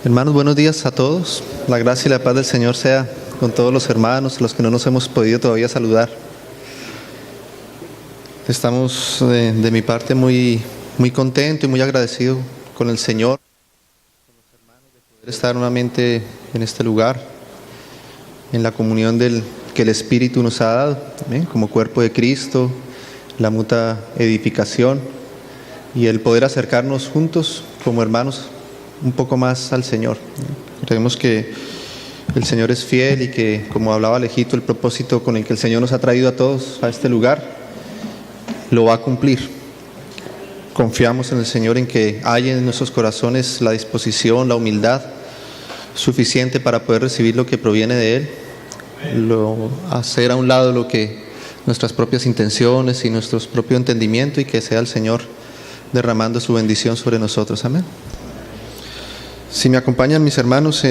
Hermanos, buenos días a todos. La gracia y la paz del Señor sea con todos los hermanos, los que no nos hemos podido todavía saludar. Estamos de mi parte muy contento y muy agradecido con el Señor, con los hermanos, de poder estar nuevamente en este lugar, en la comunión que el Espíritu nos ha dado, como cuerpo de Cristo, la mutua edificación y el poder acercarnos juntos como hermanos un poco más al Señor. Creemos que el Señor es fiel y que, como hablaba Alejito, el propósito con el que el Señor nos ha traído a todos a este lugar lo va a cumplir. Confiamos en el Señor, en que haya en nuestros corazones la disposición, la humildad suficiente para poder recibir lo que proviene de Él, hacer a un lado lo que nuestras propias intenciones y nuestro propio entendimiento, y que sea el Señor derramando su bendición sobre nosotros. Amén. Si me acompañan mis hermanos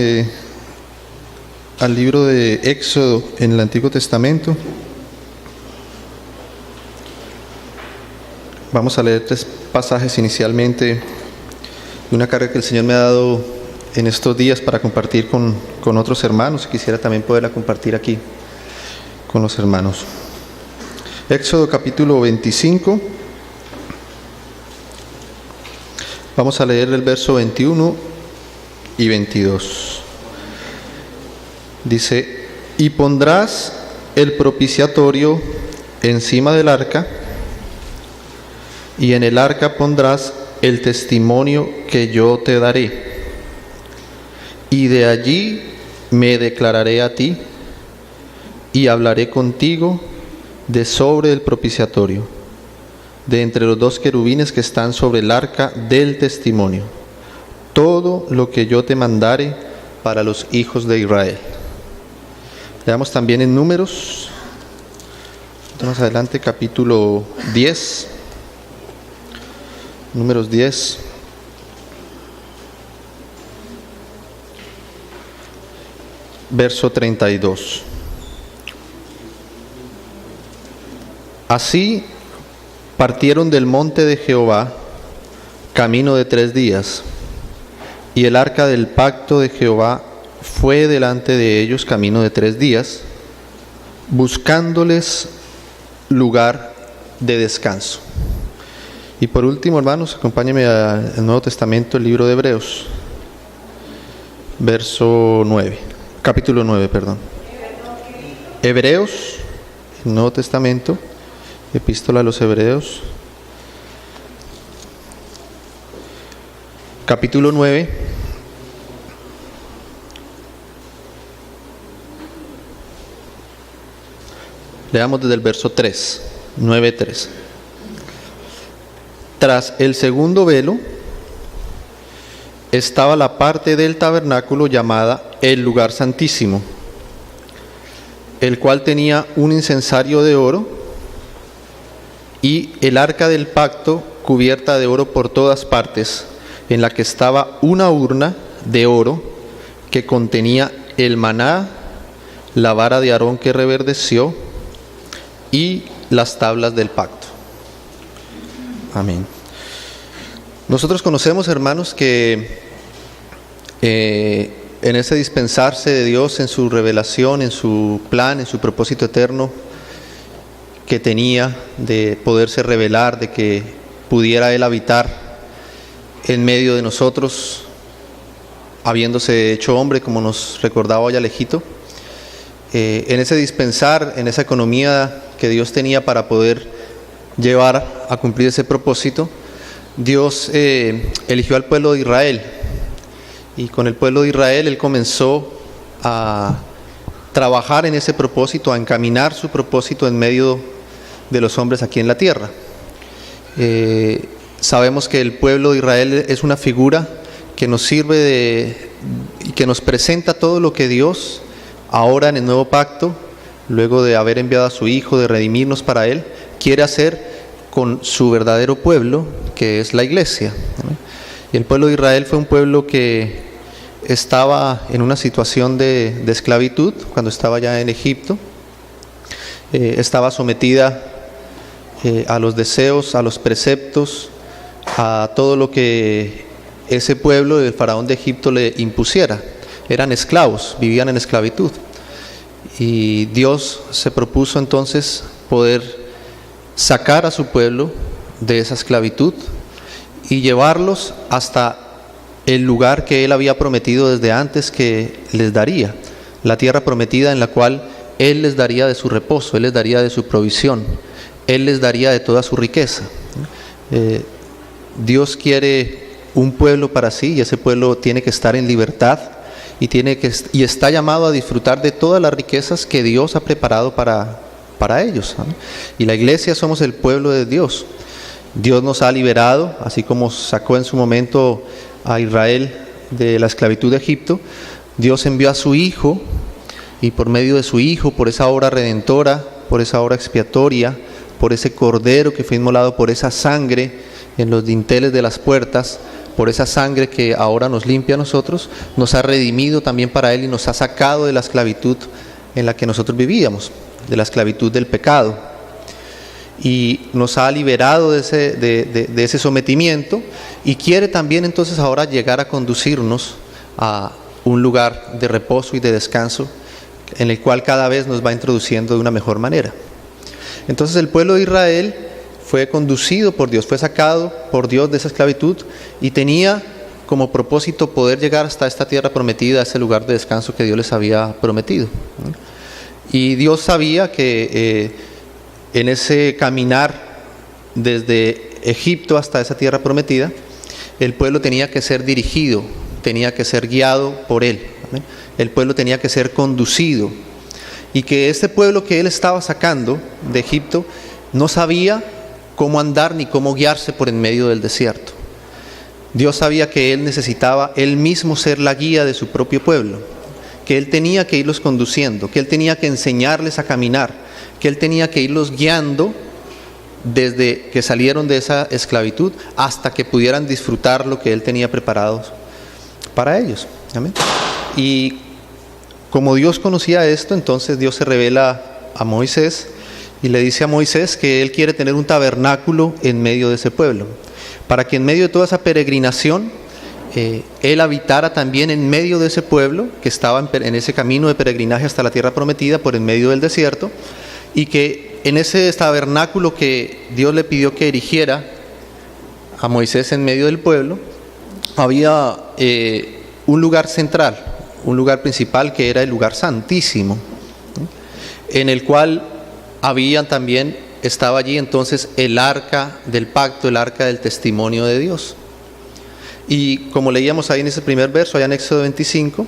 al libro de Éxodo en el Antiguo Testamento, vamos a leer 3 pasajes inicialmente de una carga que el Señor me ha dado en estos días para compartir con otros hermanos. Quisiera también poderla compartir aquí con los hermanos. Éxodo capítulo 25. Vamos a leer el verso 21 y 22. Dice: y pondrás el propiciatorio encima del arca, y en el arca pondrás el testimonio que yo te daré, y de allí me declararé a ti, y hablaré contigo de sobre el propiciatorio, de entre los 2 querubines que están sobre el arca del testimonio, todo lo que yo te mandare para los hijos de Israel. Leamos también en Números, más adelante, capítulo 10, Números 10, verso 32. Así partieron del monte de Jehová camino de 3 días, y el arca del pacto de Jehová fue delante de ellos camino de 3 días, buscándoles lugar de descanso. Y por último, hermanos, acompáñenme al Nuevo Testamento, el libro de Hebreos, capítulo 9, perdón. Hebreos, el Nuevo Testamento, Epístola a los Hebreos, capítulo 9, leamos desde el verso 3, 9:3. Tras el segundo velo estaba la parte del tabernáculo llamada el lugar santísimo, el cual tenía un incensario de oro, y el arca del pacto cubierta de oro por todas partes, en la que estaba una urna de oro que contenía el maná, la vara de Aarón que reverdeció y las tablas del pacto. Amén. Nosotros conocemos, hermanos, que en ese dispensarse de Dios, en su revelación, en su plan, en su propósito eterno que tenía de poderse revelar, de que pudiera Él habitar en medio de nosotros, habiéndose hecho hombre, como nos recordaba hoy Alejito, en ese dispensar, en esa economía que Dios tenía para poder llevar a cumplir ese propósito, Dios eligió al pueblo de Israel, y con el pueblo de Israel Él comenzó a trabajar en ese propósito, a encaminar su propósito en medio de los hombres aquí en la tierra. Sabemos que el pueblo de Israel es una figura que nos sirve y que nos presenta todo lo que Dios ahora en el nuevo pacto, luego de haber enviado a su Hijo, de redimirnos para Él, quiere hacer con su verdadero pueblo, que es la iglesia. Y el pueblo de Israel fue un pueblo que estaba en una situación de esclavitud cuando estaba ya en Egipto. Estaba sometida a los deseos, a los preceptos, a todo lo que ese pueblo del faraón de Egipto le impusiera. Eran esclavos, vivían en esclavitud. Y Dios se propuso entonces poder sacar a su pueblo de esa esclavitud y llevarlos hasta el lugar que Él había prometido desde antes que les daría, la tierra prometida en la cual Él les daría de su reposo, Él les daría de su provisión, Él les daría de toda su riqueza. Dios quiere un pueblo para sí, y ese pueblo tiene que estar en libertad y está llamado a disfrutar de todas las riquezas que Dios ha preparado para ellos. Y la iglesia somos el pueblo de Dios. Dios nos ha liberado, así como sacó en su momento a Israel de la esclavitud de Egipto. Dios envió a su Hijo, y por medio de su Hijo, por esa obra redentora, por esa obra expiatoria, por ese cordero que fue inmolado, por esa sangre en los dinteles de las puertas, por esa sangre que ahora nos limpia a nosotros, nos ha redimido también para Él y nos ha sacado de la esclavitud en la que nosotros vivíamos, de la esclavitud del pecado, y nos ha liberado de ese sometimiento, y quiere también entonces ahora llegar a conducirnos a un lugar de reposo y de descanso en el cual cada vez nos va introduciendo de una mejor manera. Entonces el pueblo de Israel fue conducido por Dios, fue sacado por Dios de esa esclavitud y tenía como propósito poder llegar hasta esta tierra prometida, a ese lugar de descanso que Dios les había prometido. Y Dios sabía que en ese caminar desde Egipto hasta esa tierra prometida, el pueblo tenía que ser dirigido, tenía que ser guiado por Él. El pueblo tenía que ser conducido, y que este pueblo que Él estaba sacando de Egipto no sabía cómo andar ni cómo guiarse por en medio del desierto. Dios sabía que Él necesitaba Él mismo ser la guía de su propio pueblo, que Él tenía que irlos conduciendo, que Él tenía que enseñarles a caminar, que Él tenía que irlos guiando desde que salieron de esa esclavitud hasta que pudieran disfrutar lo que Él tenía preparado para ellos. Amén. Y como Dios conocía esto, entonces Dios se revela a Moisés y le dice a Moisés que Él quiere tener un tabernáculo en medio de ese pueblo, para que en medio de toda esa peregrinación Él habitara también en medio de ese pueblo que estaba en ese camino de peregrinaje hasta la tierra prometida por en medio del desierto, y que en ese tabernáculo que Dios le pidió que erigiera a Moisés en medio del pueblo, había un lugar central, un lugar principal que era el lugar santísimo, en el cual estaba allí entonces el arca del pacto, el arca del testimonio de Dios. Y como leíamos ahí en ese primer verso, allá en Éxodo 25,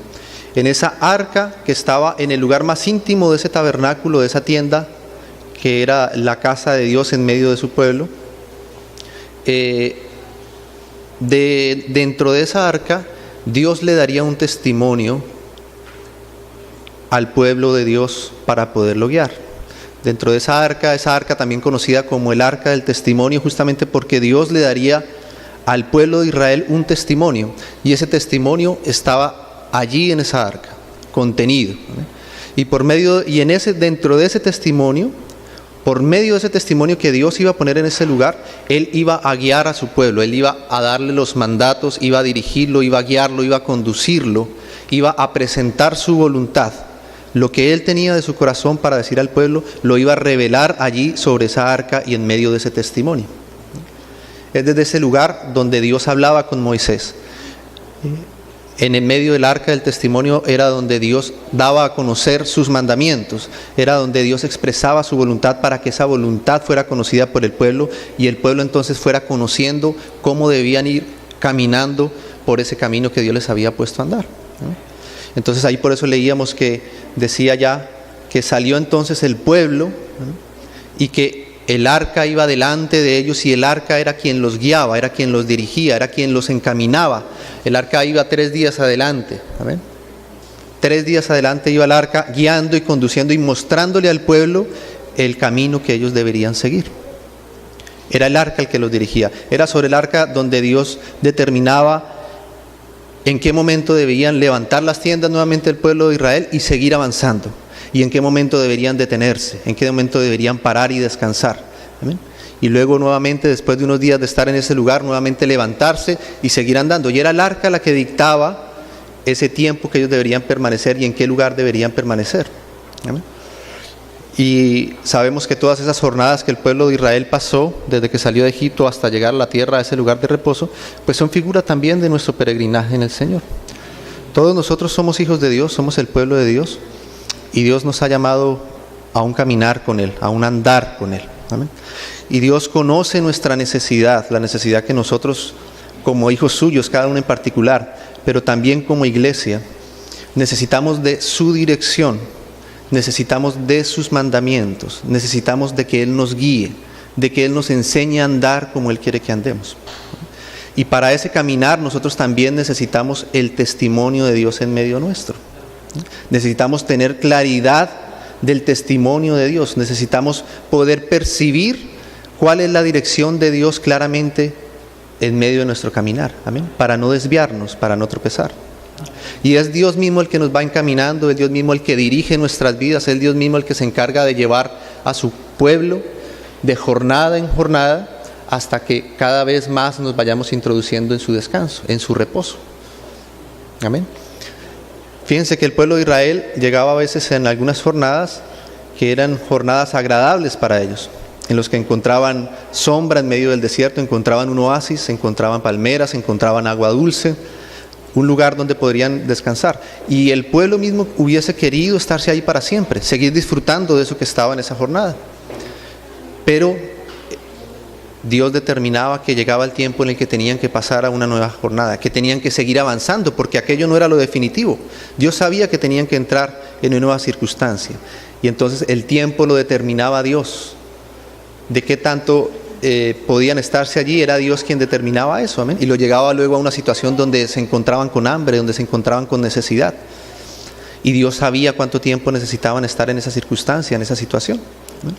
en esa arca que estaba en el lugar más íntimo de ese tabernáculo, de esa tienda, que era la casa de Dios en medio de su pueblo, dentro de esa arca, Dios le daría un testimonio al pueblo de Dios para poderlo guiar. Dentro de esa arca también conocida como el arca del testimonio, justamente porque Dios le daría al pueblo de Israel un testimonio, y ese testimonio estaba allí en esa arca, contenido. Y dentro de ese testimonio, por medio de ese testimonio que Dios iba a poner en ese lugar, Él iba a guiar a su pueblo, Él iba a darle los mandatos, iba a dirigirlo, iba a guiarlo, iba a conducirlo, iba a presentar su voluntad. Lo que Él tenía de su corazón para decir al pueblo, lo iba a revelar allí sobre esa arca y en medio de ese testimonio. Es desde ese lugar donde Dios hablaba con Moisés. En el medio del arca del testimonio era donde Dios daba a conocer sus mandamientos, era donde Dios expresaba su voluntad para que esa voluntad fuera conocida por el pueblo, y el pueblo entonces fuera conociendo cómo debían ir caminando por ese camino que Dios les había puesto a andar. Entonces ahí por eso leíamos que decía ya que salió entonces el pueblo, y que el arca iba delante de ellos, y el arca era quien los guiaba, era quien los dirigía, era quien los encaminaba. El arca iba 3 días adelante. ¿Amén? 3 días adelante iba el arca guiando y conduciendo y mostrándole al pueblo el camino que ellos deberían seguir. Era el arca el que los dirigía. Era sobre el arca donde Dios determinaba en qué momento debían levantar las tiendas nuevamente el pueblo de Israel y seguir avanzando, y en qué momento deberían detenerse, en qué momento deberían parar y descansar. ¿Amén? y luego nuevamente, después de unos días de estar en ese lugar, nuevamente levantarse y seguir andando. Y era el arca la que dictaba ese tiempo que ellos deberían permanecer y en qué lugar deberían permanecer. ¿Amén? Y sabemos que todas esas jornadas que el pueblo de Israel pasó, desde que salió de Egipto hasta llegar a la tierra, a ese lugar de reposo, pues son figura también de nuestro peregrinaje en el Señor. Todos nosotros somos hijos de Dios, somos el pueblo de Dios, y Dios nos ha llamado a un caminar con Él, a un andar con Él. ¿Amén? Y Dios conoce nuestra necesidad, la necesidad que nosotros como hijos suyos, cada uno en particular, pero también como iglesia, necesitamos de su dirección, necesitamos de sus mandamientos, necesitamos de que Él nos guíe, de que Él nos enseñe a andar como Él quiere que andemos. Y para ese caminar nosotros también necesitamos el testimonio de Dios en medio nuestro. Necesitamos tener claridad del testimonio de Dios, necesitamos poder percibir cuál es la dirección de Dios claramente en medio de nuestro caminar, amén, para no desviarnos, para no tropezar. Y es Dios mismo el que nos va encaminando, es Dios mismo el que dirige nuestras vidas, es Dios mismo el que se encarga de llevar a su pueblo de jornada en jornada hasta que cada vez más nos vayamos introduciendo en su descanso, en su reposo. Amén. Fíjense que el pueblo de Israel llegaba a veces en algunas jornadas que eran jornadas agradables para ellos, en los que encontraban sombra en medio del desierto, encontraban un oasis, encontraban palmeras, encontraban agua dulce, un lugar donde podrían descansar. Y el pueblo mismo hubiese querido estarse ahí para siempre, seguir disfrutando de eso que estaba en esa jornada. Pero Dios determinaba que llegaba el tiempo en el que tenían que pasar a una nueva jornada, que tenían que seguir avanzando, porque aquello no era lo definitivo. Dios sabía que tenían que entrar en una nueva circunstancia. Y entonces el tiempo lo determinaba Dios. De qué tanto podían estarse allí, era Dios quien determinaba eso, amén. Y lo llegaba luego a una situación donde se encontraban con hambre, donde se encontraban con necesidad. Y Dios sabía cuánto tiempo necesitaban estar en esa circunstancia, en esa situación, ¿no?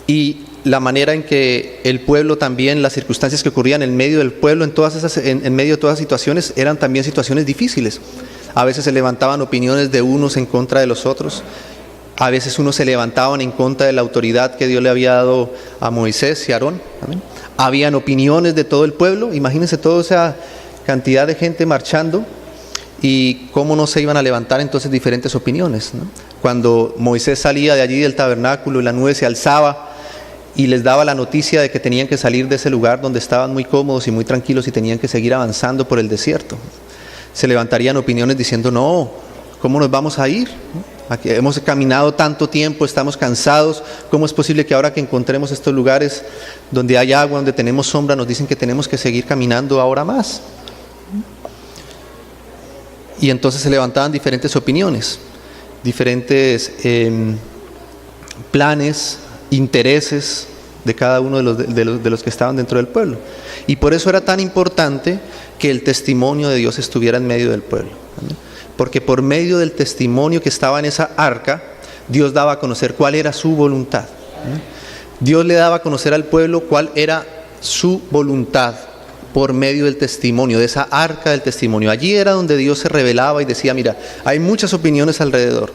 Y la manera en que el pueblo también, las circunstancias que ocurrían en medio del pueblo, en medio de todas las situaciones, eran también situaciones difíciles. A veces se levantaban opiniones de unos en contra de los otros. A veces unos se levantaban en contra de la autoridad que Dios le había dado a Moisés y a Aarón. ¿Amén? Habían opiniones de todo el pueblo. Imagínense toda esa cantidad de gente marchando y cómo no se iban a levantar entonces diferentes opiniones, ¿no? Cuando Moisés salía de allí del tabernáculo y la nube se alzaba y les daba la noticia de que tenían que salir de ese lugar donde estaban muy cómodos y muy tranquilos y tenían que seguir avanzando por el desierto, se levantarían opiniones diciendo: no, ¿cómo nos vamos a ir? Aquí hemos caminado tanto tiempo, estamos cansados, ¿cómo es posible que ahora que encontremos estos lugares donde hay agua, donde tenemos sombra, nos dicen que tenemos que seguir caminando ahora más? Y entonces se levantaban diferentes opiniones, diferentes planes, intereses de cada uno de los que estaban dentro del pueblo. Y por eso era tan importante que el testimonio de Dios estuviera en medio del pueblo. ¿Amén? Porque por medio del testimonio que estaba en esa arca, Dios daba a conocer cuál era su voluntad. Dios le daba a conocer al pueblo cuál era su voluntad por medio del testimonio, de esa arca del testimonio. Allí era donde Dios se revelaba y decía: mira, hay muchas opiniones alrededor.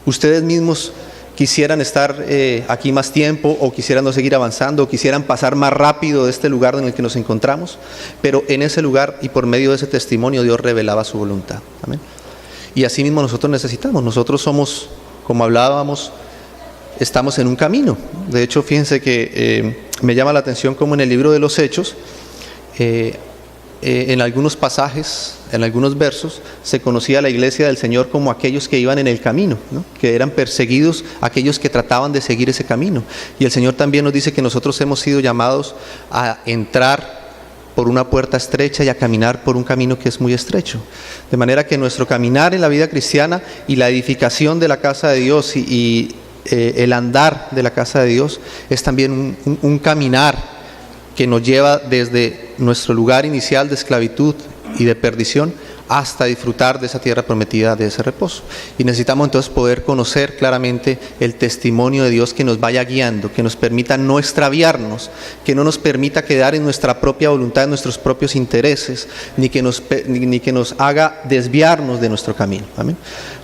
Ustedes mismos quisieran estar aquí más tiempo, o quisieran no seguir avanzando, o quisieran pasar más rápido de este lugar en el que nos encontramos, pero en ese lugar y por medio de ese testimonio Dios revelaba su voluntad. Amén. Y así mismo nosotros necesitamos, nosotros somos, como hablábamos, estamos en un camino. De hecho, fíjense que me llama la atención como en el libro de los Hechos, en algunos pasajes, en algunos versos, se conocía a la iglesia del Señor como aquellos que iban en el camino, ¿no? Que eran perseguidos, aquellos que trataban de seguir ese camino. Y el Señor también nos dice que nosotros hemos sido llamados a entrar por una puerta estrecha y a caminar por un camino que es muy estrecho. De manera que nuestro caminar en la vida cristiana y la edificación de la casa de Dios y el andar de la casa de Dios es también un caminar que nos lleva desde nuestro lugar inicial de esclavitud y de perdición hasta disfrutar de esa tierra prometida, de ese reposo. Y necesitamos entonces poder conocer claramente el testimonio de Dios que nos vaya guiando, que nos permita no extraviarnos, que no nos permita quedar en nuestra propia voluntad, en nuestros propios intereses, ni que nos haga desviarnos de nuestro camino. ¿Amén?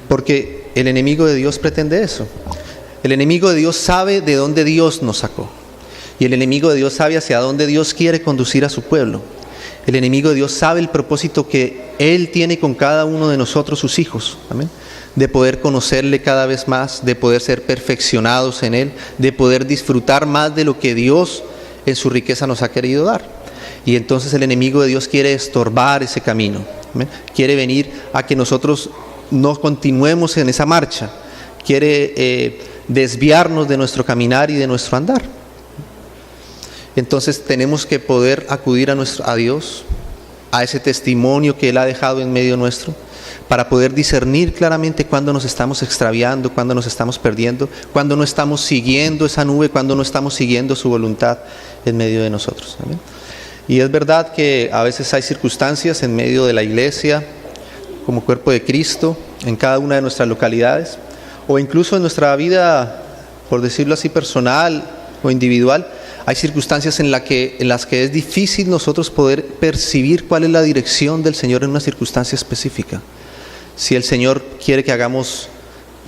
Porque el enemigo de Dios pretende eso. El enemigo de Dios sabe de dónde Dios nos sacó. Y el enemigo de Dios sabe hacia dónde Dios quiere conducir a su pueblo. El enemigo de Dios sabe el propósito que Él tiene con cada uno de nosotros, sus hijos. Amén. De poder conocerle cada vez más, de poder ser perfeccionados en Él, de poder disfrutar más de lo que Dios en su riqueza nos ha querido dar. Y entonces el enemigo de Dios quiere estorbar ese camino. Amén. Quiere venir a que nosotros no continuemos en esa marcha. Quiere desviarnos de nuestro caminar y de nuestro andar. Entonces tenemos que poder acudir a Dios, a ese testimonio que Él ha dejado en medio nuestro, para poder discernir claramente cuándo nos estamos extraviando, cuándo nos estamos perdiendo, cuándo no estamos siguiendo esa nube, cuándo no estamos siguiendo su voluntad en medio de nosotros. ¿Amén? Y es verdad que a veces hay circunstancias en medio de la iglesia, como cuerpo de Cristo, en cada una de nuestras localidades, o incluso en nuestra vida, por decirlo así, personal o individual. Hay circunstancias en las que es difícil nosotros poder percibir cuál es la dirección del Señor en una circunstancia específica. Si el Señor quiere que hagamos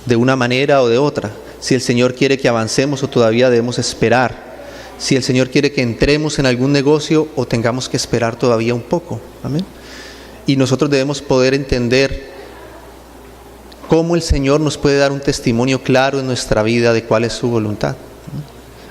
de una manera o de otra, si el Señor quiere que avancemos o todavía debemos esperar, si el Señor quiere que entremos en algún negocio o tengamos que esperar todavía un poco. Amén. Y nosotros debemos poder entender cómo el Señor nos puede dar un testimonio claro en nuestra vida de cuál es su voluntad.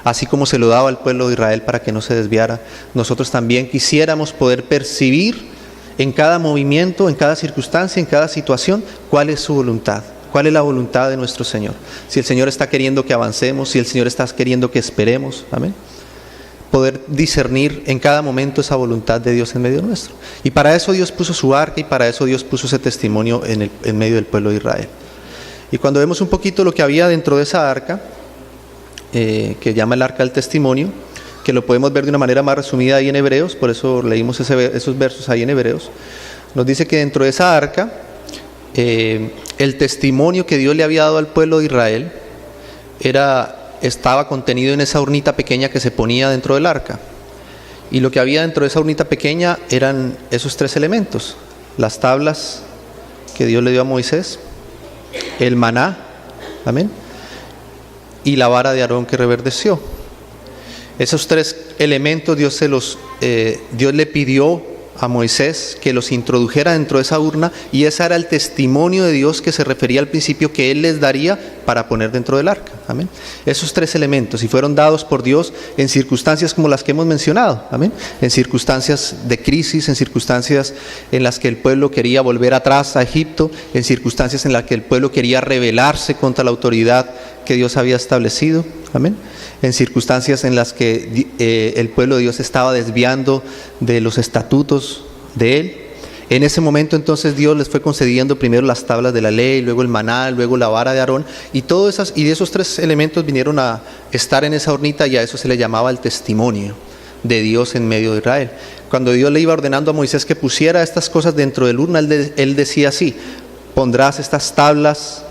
Así como se lo daba al pueblo de Israel para que no se desviara, nosotros también quisiéramos poder percibir en cada movimiento, en cada circunstancia, en cada situación, cuál es su voluntad, cuál es la voluntad de nuestro Señor. Si el Señor está queriendo que avancemos, si el Señor está queriendo que esperemos, amén. Poder discernir en cada momento esa voluntad de Dios en medio nuestro. Y para eso Dios puso su arca y para eso Dios puso ese testimonio en medio del pueblo de Israel. Y cuando vemos un poquito lo que había dentro de esa arca, que llama el arca del testimonio, que lo podemos ver de una manera más resumida ahí en Hebreos, por eso leímos esos versos ahí en Hebreos, nos dice que dentro de esa arca, el testimonio que Dios le había dado al pueblo de Israel estaba contenido en esa urnita pequeña que se ponía dentro del arca. Y lo que había dentro de esa urnita pequeña eran esos tres elementos: las tablas que Dios le dio a Moisés, el maná, amén, y la vara de Aarón que reverdeció. Esos tres elementos Dios le pidió a Moisés que los introdujera dentro de esa urna, y ese era el testimonio de Dios que se refería al principio que Él les daría para poner dentro del arca. Amén. Esos tres elementos, y fueron dados por Dios en circunstancias como las que hemos mencionado. Amén. En circunstancias de crisis, en circunstancias en las que el pueblo quería volver atrás a Egipto, en circunstancias en las que el pueblo quería rebelarse contra la autoridad que Dios había establecido. Amén. En circunstancias en las que el pueblo de Dios estaba desviando de los estatutos de Él. En ese momento entonces Dios les fue concediendo primero las tablas de la ley, luego el maná, luego la vara de Aarón, y de esos tres elementos vinieron a estar en esa hornita, y a eso se le llamaba el testimonio de Dios en medio de Israel. Cuando Dios le iba ordenando a Moisés que pusiera estas cosas dentro del urna, él decía así: pondrás estas tablas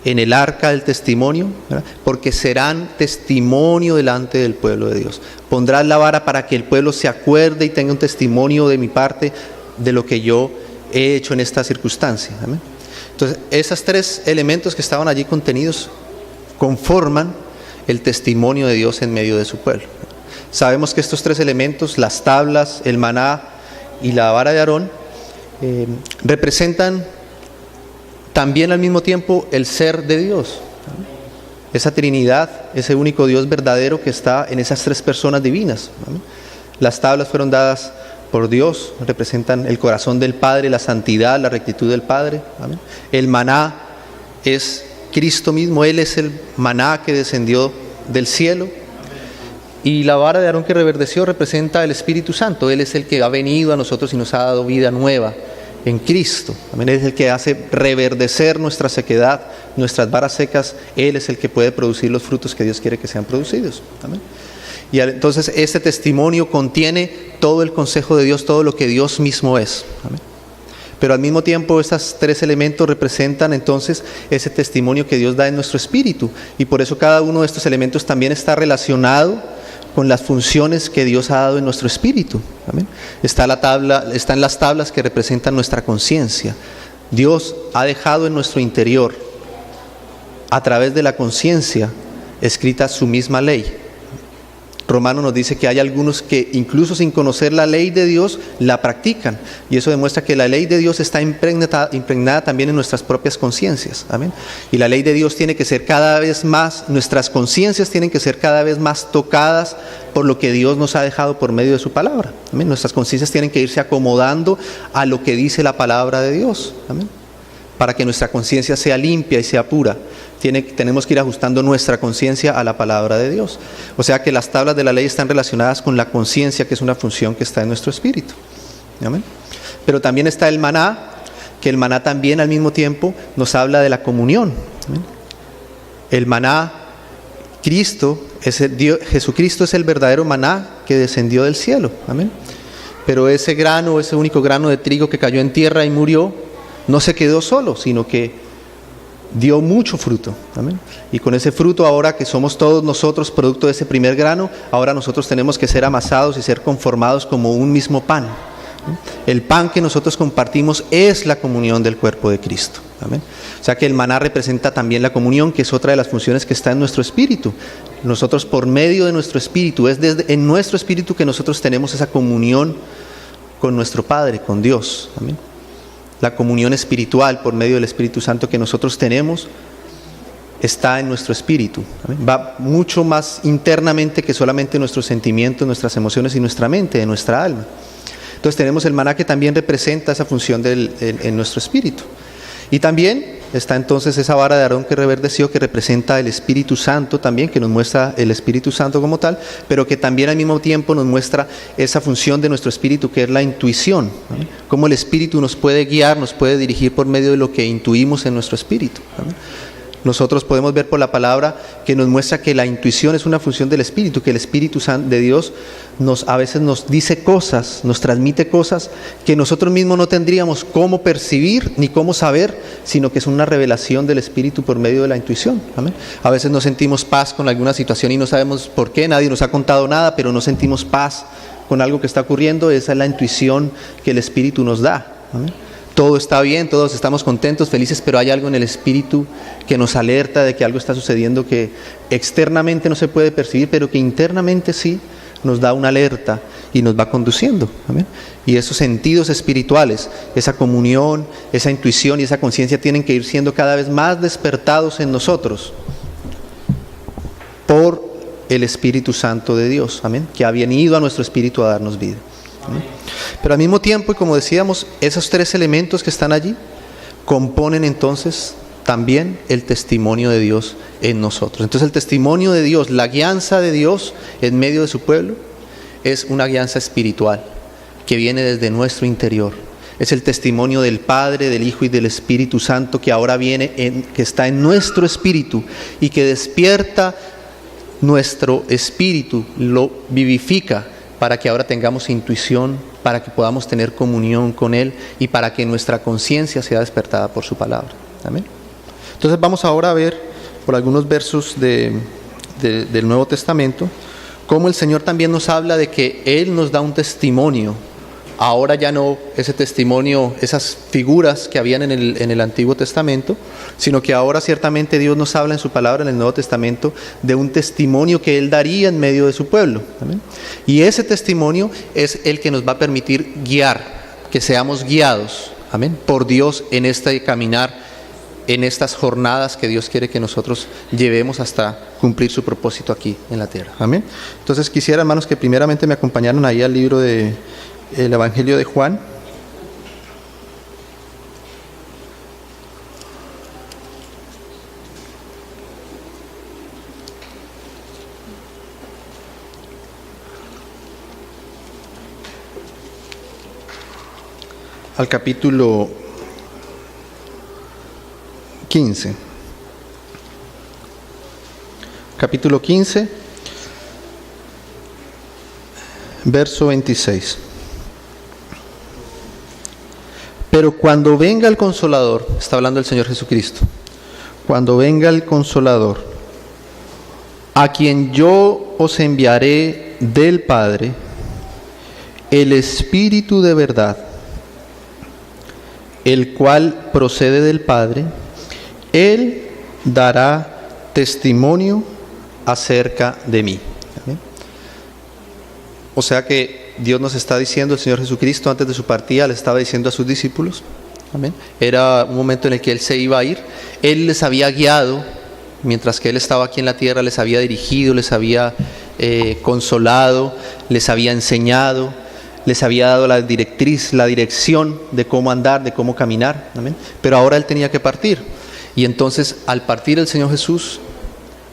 en el arca del testimonio, ¿verdad?, porque serán testimonio delante del pueblo de Dios. Pondrás la vara para que el pueblo se acuerde y tenga un testimonio de mi parte de lo que yo he hecho en esta circunstancia. ¿Amén? Entonces, esos tres elementos que estaban allí contenidos conforman el testimonio de Dios en medio de su pueblo. Sabemos que estos tres elementos, las tablas, el maná y la vara de Aarón, representan también al mismo tiempo el ser de Dios. Esa Trinidad, ese único Dios verdadero que está en esas tres personas divinas. Las tablas fueron dadas por Dios, representan el corazón del Padre, la santidad, la rectitud del Padre. El maná es Cristo mismo, Él es el maná que descendió del cielo. Y la vara de Aarón que reverdeció representa el Espíritu Santo. Él es el que ha venido a nosotros y nos ha dado vida nueva en Cristo. Amén. Es el que hace reverdecer nuestra sequedad, nuestras varas secas. Él es el que puede producir los frutos que Dios quiere que sean producidos. Amén. Y entonces este testimonio contiene todo el consejo de Dios, todo lo que Dios mismo es. Amén. Pero al mismo tiempo estos tres elementos representan entonces ese testimonio que Dios da en nuestro espíritu. Y por eso cada uno de estos elementos también está relacionado con las funciones que Dios ha dado en nuestro espíritu. Amén. Están las tablas que representan nuestra conciencia. Dios ha dejado en nuestro interior, a través de la conciencia, escrita su misma ley. Romanos nos dice que hay algunos que incluso sin conocer la ley de Dios la practican, y eso demuestra que la ley de Dios está impregnada también en nuestras propias conciencias. Amén. Y la ley de Dios tiene que ser cada vez más, nuestras conciencias tienen que ser cada vez más tocadas por lo que Dios nos ha dejado por medio de su palabra. Amén. Nuestras conciencias tienen que irse acomodando a lo que dice la palabra de Dios. Amén. Para que nuestra conciencia sea limpia y sea pura, tenemos que ir ajustando nuestra conciencia a la palabra de Dios. O sea que las tablas de la ley están relacionadas con la conciencia, que es una función que está en nuestro espíritu. ¿Amén? Pero también está el maná, que el maná también al mismo tiempo nos habla de la comunión. ¿Amén? El maná, Jesucristo es el verdadero maná que descendió del cielo. Amén. Pero ese único grano de trigo que cayó en tierra y murió, no se quedó solo, sino que dio mucho fruto. Amén. Y con ese fruto, ahora que somos todos nosotros producto de ese primer grano, ahora nosotros tenemos que ser amasados y ser conformados como un mismo pan. El pan que nosotros compartimos es la comunión del cuerpo de Cristo. Amén. O sea que el maná representa también la comunión, que es otra de las funciones que está en nuestro espíritu. Nosotros, por medio de nuestro espíritu, en nuestro espíritu que nosotros tenemos esa comunión con nuestro Padre, con Dios. Amén. La comunión espiritual por medio del Espíritu Santo que nosotros tenemos está en nuestro espíritu. ¿Amén? Va mucho más internamente que solamente nuestros sentimientos, nuestras emociones y nuestra mente, de nuestra alma. Entonces tenemos el maná, que también representa esa función en nuestro espíritu. Y también está entonces esa vara de Aarón que reverdeció, que representa el Espíritu Santo también, que nos muestra el Espíritu Santo como tal, pero que también al mismo tiempo nos muestra esa función de nuestro espíritu, que es la intuición. ¿Amén? Cómo el Espíritu nos puede guiar, nos puede dirigir por medio de lo que intuimos en nuestro espíritu. ¿Amén? Nosotros podemos ver por la palabra que nos muestra que la intuición es una función del Espíritu, que el Espíritu Santo de Dios a veces nos dice cosas, nos transmite cosas que nosotros mismos no tendríamos cómo percibir ni cómo saber, sino que es una revelación del Espíritu por medio de la intuición. ¿Amén? A veces no sentimos paz con alguna situación y no sabemos por qué, nadie nos ha contado nada, pero no sentimos paz con algo que está ocurriendo. Esa es la intuición que el Espíritu nos da. ¿Amén? Todo está bien, todos estamos contentos, felices, pero hay algo en el espíritu que nos alerta de que algo está sucediendo que externamente no se puede percibir, pero que internamente sí nos da una alerta y nos va conduciendo. ¿Amén? Y esos sentidos espirituales, esa comunión, esa intuición y esa conciencia tienen que ir siendo cada vez más despertados en nosotros por el Espíritu Santo de Dios. Amén. Que ha venido a nuestro espíritu a darnos vida. Amén. Pero al mismo tiempo, y como decíamos, esos tres elementos que están allí componen entonces también el testimonio de Dios en nosotros. Entonces el testimonio de Dios, la guianza de Dios en medio de su pueblo, es una guianza espiritual que viene desde nuestro interior. Es el testimonio del Padre, del Hijo y del Espíritu Santo que ahora viene, que está en nuestro espíritu y que despierta nuestro espíritu, lo vivifica, para que ahora tengamos intuición, para que podamos tener comunión con Él y para que nuestra conciencia sea despertada por su palabra. Amén. Entonces vamos ahora a ver por algunos versos del Nuevo Testamento cómo el Señor también nos habla de que Él nos da un testimonio. Ahora ya no ese testimonio, esas figuras que habían en el Antiguo Testamento, sino que ahora ciertamente Dios nos habla en su palabra en el Nuevo Testamento de un testimonio que Él daría en medio de su pueblo. ¿Amén? Y ese testimonio es el que nos va a permitir guiar, que seamos guiados, amén, por Dios en este caminar, en estas jornadas que Dios quiere que nosotros llevemos hasta cumplir su propósito aquí en la tierra. Amén. Entonces quisiera, hermanos, que primeramente me acompañaran ahí al libro de el Evangelio de Juan. Al capítulo 15. Capítulo 15, verso 26. Pero cuando venga el Consolador, está hablando el Señor Jesucristo, cuando venga el Consolador, a quien yo os enviaré del Padre, el Espíritu de verdad, el cual procede del Padre, Él dará testimonio acerca de mí. ¿Amén? O sea que Dios nos está diciendo, el Señor Jesucristo antes de su partida le estaba diciendo a sus discípulos, amén. Era un momento en el que Él se iba a ir. Él les había guiado, mientras que Él estaba aquí en la tierra, les había dirigido, les había consolado, les había enseñado, les había dado la directriz, la dirección de cómo andar, de cómo caminar, amén. Pero ahora Él tenía que partir. Y entonces, al partir el Señor Jesús,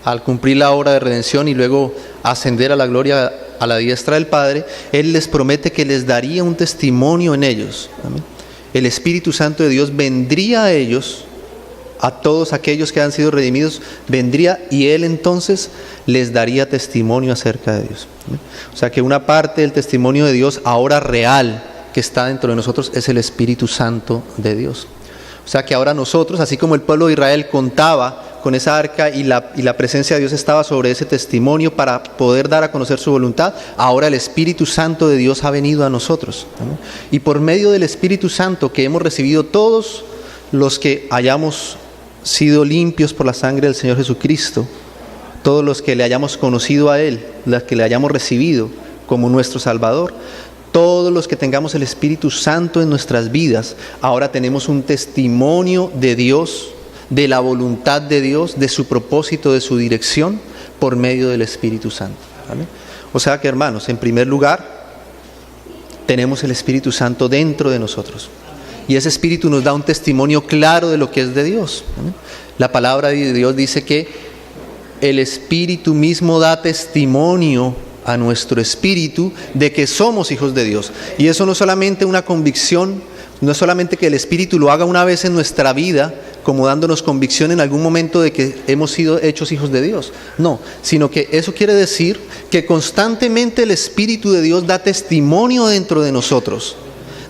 al cumplir la obra de redención y luego ascender a la gloria, a la diestra del Padre, Él les promete que les daría un testimonio en ellos. Amén. El Espíritu Santo de Dios vendría a ellos, a todos aquellos que han sido redimidos, vendría y Él entonces les daría testimonio acerca de Dios. Amén. O sea que una parte del testimonio de Dios ahora real que está dentro de nosotros es el Espíritu Santo de Dios. O sea que ahora nosotros, así como el pueblo de Israel contaba con esa arca y la presencia de Dios estaba sobre ese testimonio para poder dar a conocer su voluntad, ahora el Espíritu Santo de Dios ha venido a nosotros. ¿Amén? Y por medio del Espíritu Santo que hemos recibido todos los que hayamos sido limpios por la sangre del Señor Jesucristo, todos los que le hayamos conocido a Él, los que le hayamos recibido como nuestro Salvador, todos los que tengamos el Espíritu Santo en nuestras vidas, ahora tenemos un testimonio de Dios, de la voluntad de Dios, de su propósito, de su dirección, por medio del Espíritu Santo. ¿Amén? O sea que, hermanos, en primer lugar, tenemos el Espíritu Santo dentro de nosotros. Y ese Espíritu nos da un testimonio claro de lo que es de Dios. ¿Amén? La palabra de Dios dice que el Espíritu mismo da testimonio a nuestro espíritu de que somos hijos de Dios. Y eso no es solamente una convicción, no es solamente que el Espíritu lo haga una vez en nuestra vida, como dándonos convicción en algún momento de que hemos sido hechos hijos de Dios. No, sino que eso quiere decir que constantemente el Espíritu de Dios da testimonio dentro de nosotros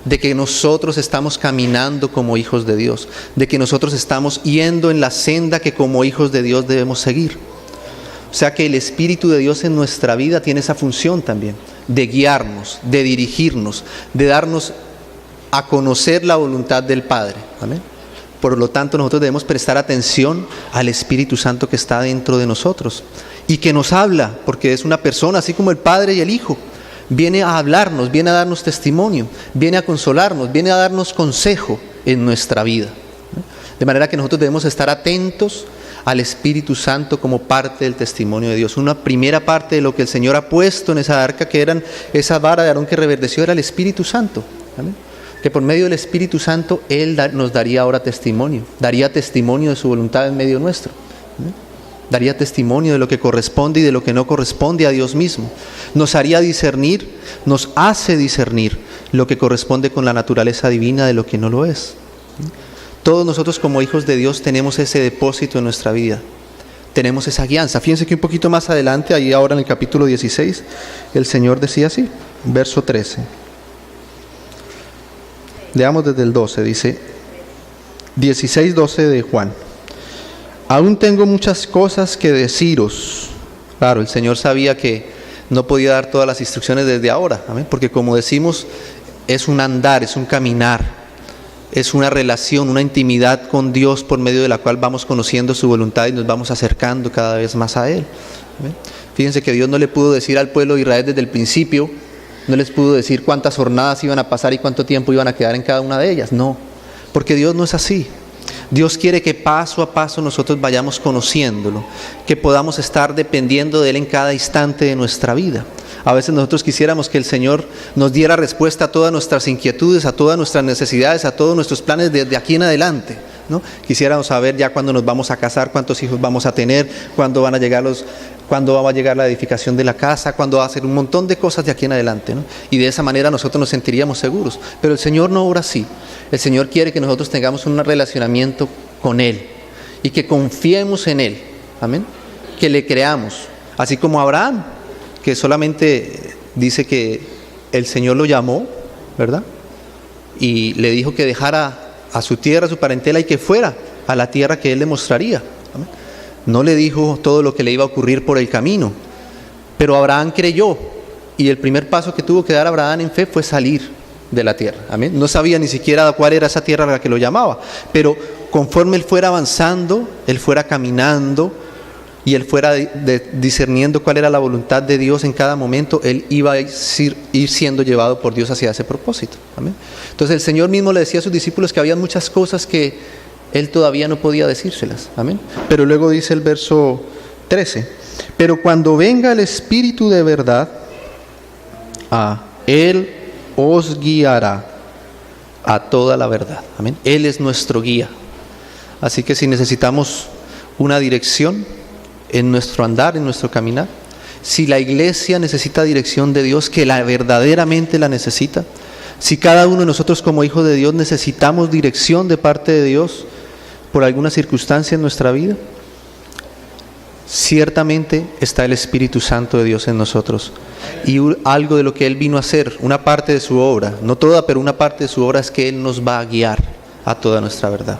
de que nosotros estamos caminando como hijos de Dios, de que nosotros estamos yendo en la senda que como hijos de Dios debemos seguir. O sea que el Espíritu de Dios en nuestra vida tiene esa función también, de guiarnos, de dirigirnos, de darnos a conocer la voluntad del Padre. Amén. Por lo tanto, nosotros debemos prestar atención al Espíritu Santo que está dentro de nosotros y que nos habla, porque es una persona, así como el Padre y el Hijo. Viene a hablarnos, viene a darnos testimonio, viene a consolarnos, viene a darnos consejo en nuestra vida. De manera que nosotros debemos estar atentos al Espíritu Santo como parte del testimonio de Dios. Una primera parte de lo que el Señor ha puesto en esa arca, que eran esa vara de Aarón que reverdeció, era el Espíritu Santo. ¿Amén? Que por medio del Espíritu Santo Él nos daría ahora testimonio, daría testimonio de su voluntad en medio nuestro. ¿Amén? Daría testimonio de lo que corresponde y de lo que no corresponde a Dios mismo. Nos haría discernir, nos hace discernir lo que corresponde con la naturaleza divina de lo que no lo es. Todos nosotros como hijos de Dios tenemos ese depósito en nuestra vida. Tenemos esa guianza. Fíjense que un poquito más adelante, ahí ahora en el capítulo 16, el Señor decía así, verso 13. Leamos desde el 12, dice 16:12 de Juan. Aún tengo muchas cosas que deciros. Claro, el Señor sabía que no podía dar todas las instrucciones desde ahora, ¿amén? Porque como decimos, es un andar, es un caminar. Es una relación, una intimidad con Dios por medio de la cual vamos conociendo su voluntad y nos vamos acercando cada vez más a Él. ¿Amén? Fíjense que Dios no le pudo decir al pueblo de Israel desde el principio, no les pudo decir cuántas jornadas iban a pasar y cuánto tiempo iban a quedar en cada una de ellas. No, porque Dios no es así. Dios quiere que paso a paso nosotros vayamos conociéndolo, que podamos estar dependiendo de Él en cada instante de nuestra vida. A veces nosotros quisiéramos que el Señor nos diera respuesta a todas nuestras inquietudes, a todas nuestras necesidades, a todos nuestros planes desde aquí en adelante, ¿no? Quisiéramos saber ya cuándo nos vamos a casar, cuántos hijos vamos a tener, cuándo va a llegar la edificación de la casa, cuándo va a hacer un montón de cosas de aquí en adelante, ¿no? Y de esa manera nosotros nos sentiríamos seguros. Pero el Señor no obra así. El Señor quiere que nosotros tengamos un relacionamiento con Él y que confiemos en Él. Amén. Que le creamos. Así como Abraham, que solamente dice que el Señor lo llamó, ¿verdad? Y le dijo que dejara a su tierra, a su parentela y que fuera a la tierra que Él le mostraría. ¿Amén? No le dijo todo lo que le iba a ocurrir por el camino, pero Abraham creyó y el primer paso que tuvo que dar Abraham en fe fue salir de la tierra. Amén. No sabía ni siquiera cuál era esa tierra a la que lo llamaba, pero conforme él fuera avanzando, él fuera caminando, y él fuera discerniendo cuál era la voluntad de Dios en cada momento, él iba a ir siendo llevado por Dios hacia ese propósito. Amén. Entonces el Señor mismo le decía a sus discípulos que había muchas cosas que él todavía no podía decírselas. Amén. Pero luego dice el verso 13: pero cuando venga el Espíritu de verdad, Él os guiará a toda la verdad. Amén. Él es nuestro guía. Así que si necesitamos una dirección en nuestro andar, en nuestro caminar, si la iglesia necesita dirección de Dios, que la verdaderamente la necesita, si cada uno de nosotros como hijos de Dios necesitamos dirección de parte de Dios por alguna circunstancia en nuestra vida, ciertamente está el Espíritu Santo de Dios en nosotros, y algo de lo que Él vino a hacer, una parte de su obra, no toda, pero una parte de su obra, es que Él nos va a guiar a toda nuestra verdad.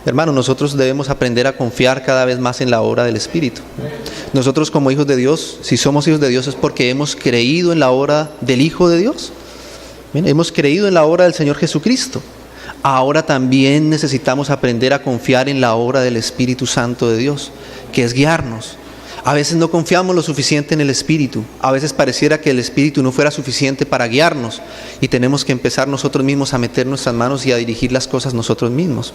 Hermanos, nosotros debemos aprender a confiar cada vez más en la obra del Espíritu. Nosotros como hijos de Dios, si somos hijos de Dios, es porque hemos creído en la obra del Hijo de Dios. Bien, hemos creído en la obra del Señor Jesucristo. Ahora también necesitamos aprender a confiar en la obra del Espíritu Santo de Dios, que es guiarnos. A veces no confiamos lo suficiente en el Espíritu. A veces pareciera que el Espíritu no fuera suficiente para guiarnos, y tenemos que empezar nosotros mismos a meter nuestras manos y a dirigir las cosas nosotros mismos.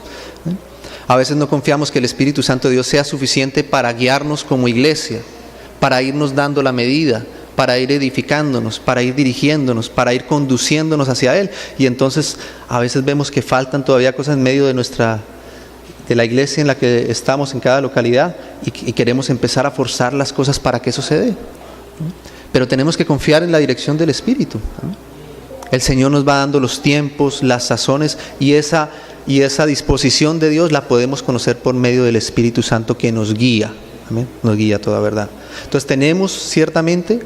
A veces no confiamos que el Espíritu Santo de Dios sea suficiente para guiarnos como iglesia, para irnos dando la medida, para ir edificándonos, para ir dirigiéndonos, para ir conduciéndonos hacia Él. Y entonces a veces vemos que faltan todavía cosas en medio de la iglesia en la que estamos en cada localidad, y queremos empezar a forzar las cosas para que eso se dé. Pero tenemos que confiar en la dirección del Espíritu. El Señor nos va dando los tiempos, las sazones, y esa disposición de Dios la podemos conocer por medio del Espíritu Santo, que nos guía. Amén. Nos guía a toda verdad. Entonces tenemos ciertamente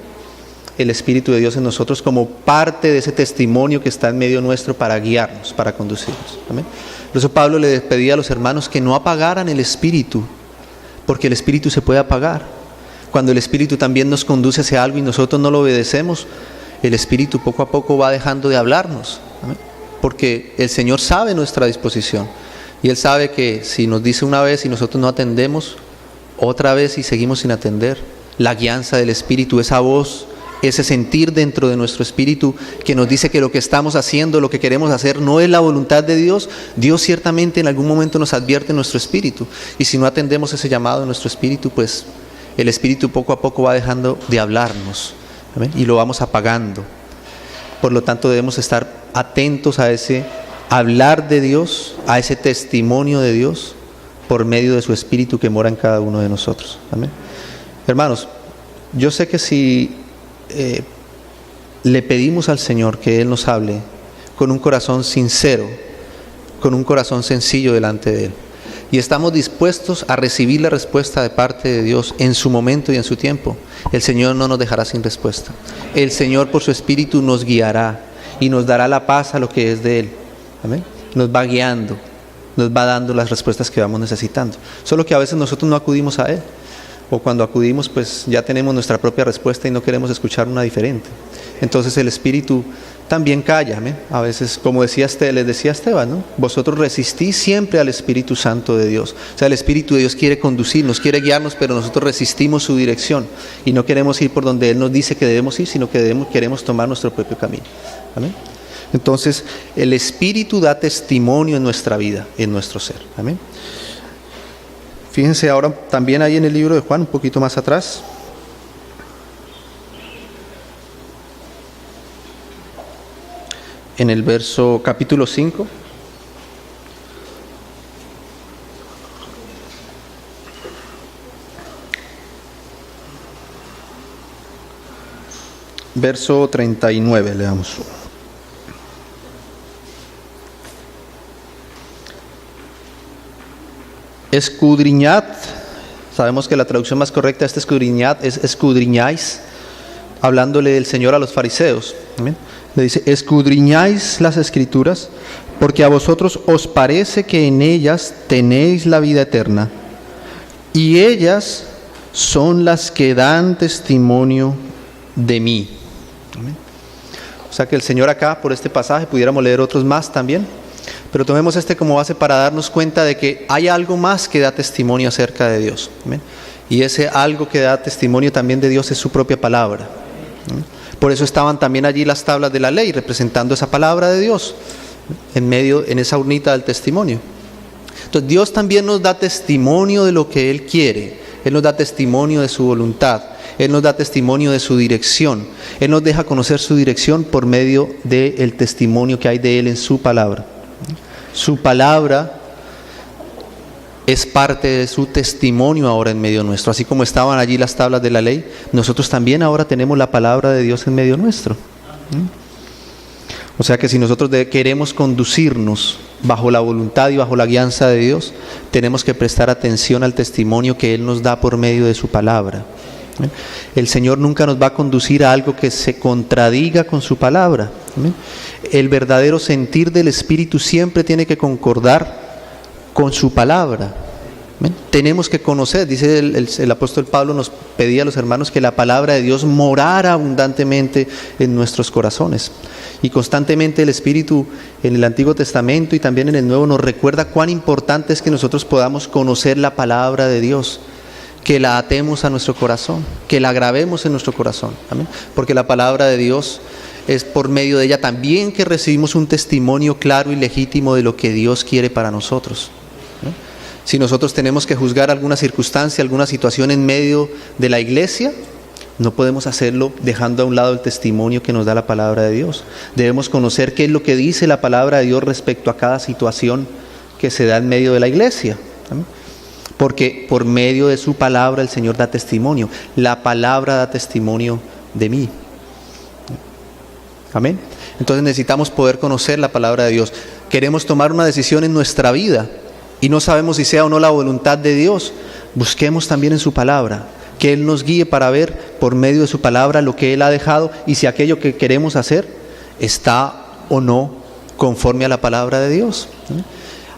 el Espíritu de Dios en nosotros como parte de ese testimonio que está en medio nuestro para guiarnos, para conducirnos. Amén. Por eso Pablo le pedía a los hermanos que no apagaran el Espíritu, porque el Espíritu se puede apagar. Cuando el Espíritu también nos conduce hacia algo y nosotros no lo obedecemos, el Espíritu poco a poco va dejando de hablarnos. Amén. Porque el Señor sabe nuestra disposición, y Él sabe que si nos dice una vez y nosotros no atendemos, otra vez y seguimos sin atender, la guianza del Espíritu, esa voz, ese sentir dentro de nuestro espíritu que nos dice que lo que estamos haciendo, lo que queremos hacer no es la voluntad de Dios, Dios ciertamente en algún momento nos advierte en nuestro espíritu, y si no atendemos ese llamado en nuestro espíritu, pues el Espíritu poco a poco va dejando de hablarnos. Amén. Y lo vamos apagando. Por lo tanto debemos estar atentos a ese hablar de Dios, a ese testimonio de Dios por medio de su Espíritu que mora en cada uno de nosotros. Amén. Hermanos, yo sé que si le pedimos al Señor que Él nos hable con un corazón sincero, con un corazón sencillo delante de Él, y estamos dispuestos a recibir la respuesta de parte de Dios en su momento y en su tiempo, el Señor no nos dejará sin respuesta. El Señor por su Espíritu nos guiará y nos dará la paz a lo que es de Él. Amén. Nos va guiando, nos va dando las respuestas que vamos necesitando. Solo que a veces nosotros no acudimos a Él, o cuando acudimos pues ya tenemos nuestra propia respuesta y no queremos escuchar una diferente. Entonces el Espíritu también calla. Amén. A veces, como les decía Esteban, ¿no? Vosotros resistís siempre al Espíritu Santo de Dios. O sea, el Espíritu de Dios quiere conducirnos, quiere guiarnos, pero nosotros resistimos su dirección y no queremos ir por donde Él nos dice que debemos ir, sino que queremos tomar nuestro propio camino. Amén. Entonces el Espíritu da testimonio en nuestra vida, en nuestro ser. Amén. Fíjense ahora también ahí en el libro de Juan, un poquito más atrás. En el capítulo 5. Verso 39, leamos. Escudriñad, sabemos que la traducción más correcta de este escudriñad es escudriñáis, hablándole del Señor a los fariseos. ¿Amén? Le dice, escudriñáis las Escrituras, porque a vosotros os parece que en ellas tenéis la vida eterna, y ellas son las que dan testimonio de mí. ¿Amén? O sea que el Señor acá, por este pasaje, pudiéramos leer otros más también, pero tomemos este como base para darnos cuenta de que hay algo más que da testimonio acerca de Dios. ¿Amén? Y ese algo que da testimonio también de Dios es su propia palabra. Por eso estaban también allí las tablas de la ley, representando esa palabra de Dios, en esa urnita del testimonio. Entonces Dios también nos da testimonio de lo que Él quiere. Él nos da testimonio de su voluntad. Él nos da testimonio de su dirección. Él nos deja conocer su dirección por medio del testimonio que hay de Él en su palabra. Su palabra es parte de su testimonio ahora en medio nuestro. Así como estaban allí las tablas de la ley, nosotros también ahora tenemos la palabra de Dios en medio nuestro. O sea que si nosotros queremos conducirnos bajo la voluntad y bajo la guianza de Dios, tenemos que prestar atención al testimonio que Él nos da por medio de su palabra. El Señor nunca nos va a conducir a algo que se contradiga con su palabra. El verdadero sentir del Espíritu siempre tiene que concordar con su palabra. Tenemos que conocer, dice el apóstol Pablo, nos pedía a los hermanos que la palabra de Dios morara abundantemente en nuestros corazones. Y constantemente el Espíritu en el Antiguo Testamento y también en el Nuevo nos recuerda cuán importante es que nosotros podamos conocer la palabra de Dios, que la atemos a nuestro corazón, que la grabemos en nuestro corazón. ¿Amén? Porque la palabra de Dios es por medio de ella también que recibimos un testimonio claro y legítimo de lo que Dios quiere para nosotros. Si nosotros tenemos que juzgar alguna circunstancia, alguna situación en medio de la iglesia, no podemos hacerlo dejando a un lado el testimonio que nos da la palabra de Dios. Debemos conocer qué es lo que dice la palabra de Dios respecto a cada situación que se da en medio de la iglesia. ¿Amén? Porque por medio de su palabra el Señor da testimonio. La palabra da testimonio de mí. Amén. Entonces necesitamos poder conocer la palabra de Dios. Queremos tomar una decisión en nuestra vida y no sabemos si sea o no la voluntad de Dios. Busquemos también en su palabra, que Él nos guíe para ver por medio de su palabra lo que Él ha dejado y si aquello que queremos hacer está o no conforme a la palabra de Dios.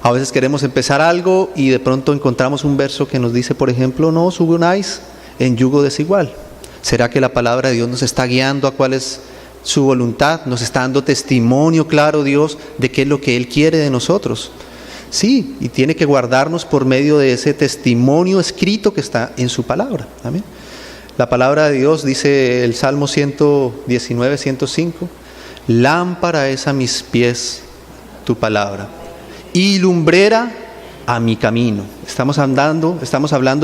A veces queremos empezar algo y de pronto encontramos un verso que nos dice, por ejemplo, no os unáis en yugo desigual. ¿Será que la palabra de Dios nos está guiando a cuál es su voluntad? ¿Nos está dando testimonio claro Dios de qué es lo que Él quiere de nosotros? Sí, y tiene que guardarnos por medio de ese testimonio escrito que está en su palabra. Amén. La palabra de Dios, dice el Salmo 119, 105, lámpara es a mis pies tu palabra y lumbrera a mi camino. Estamos hablando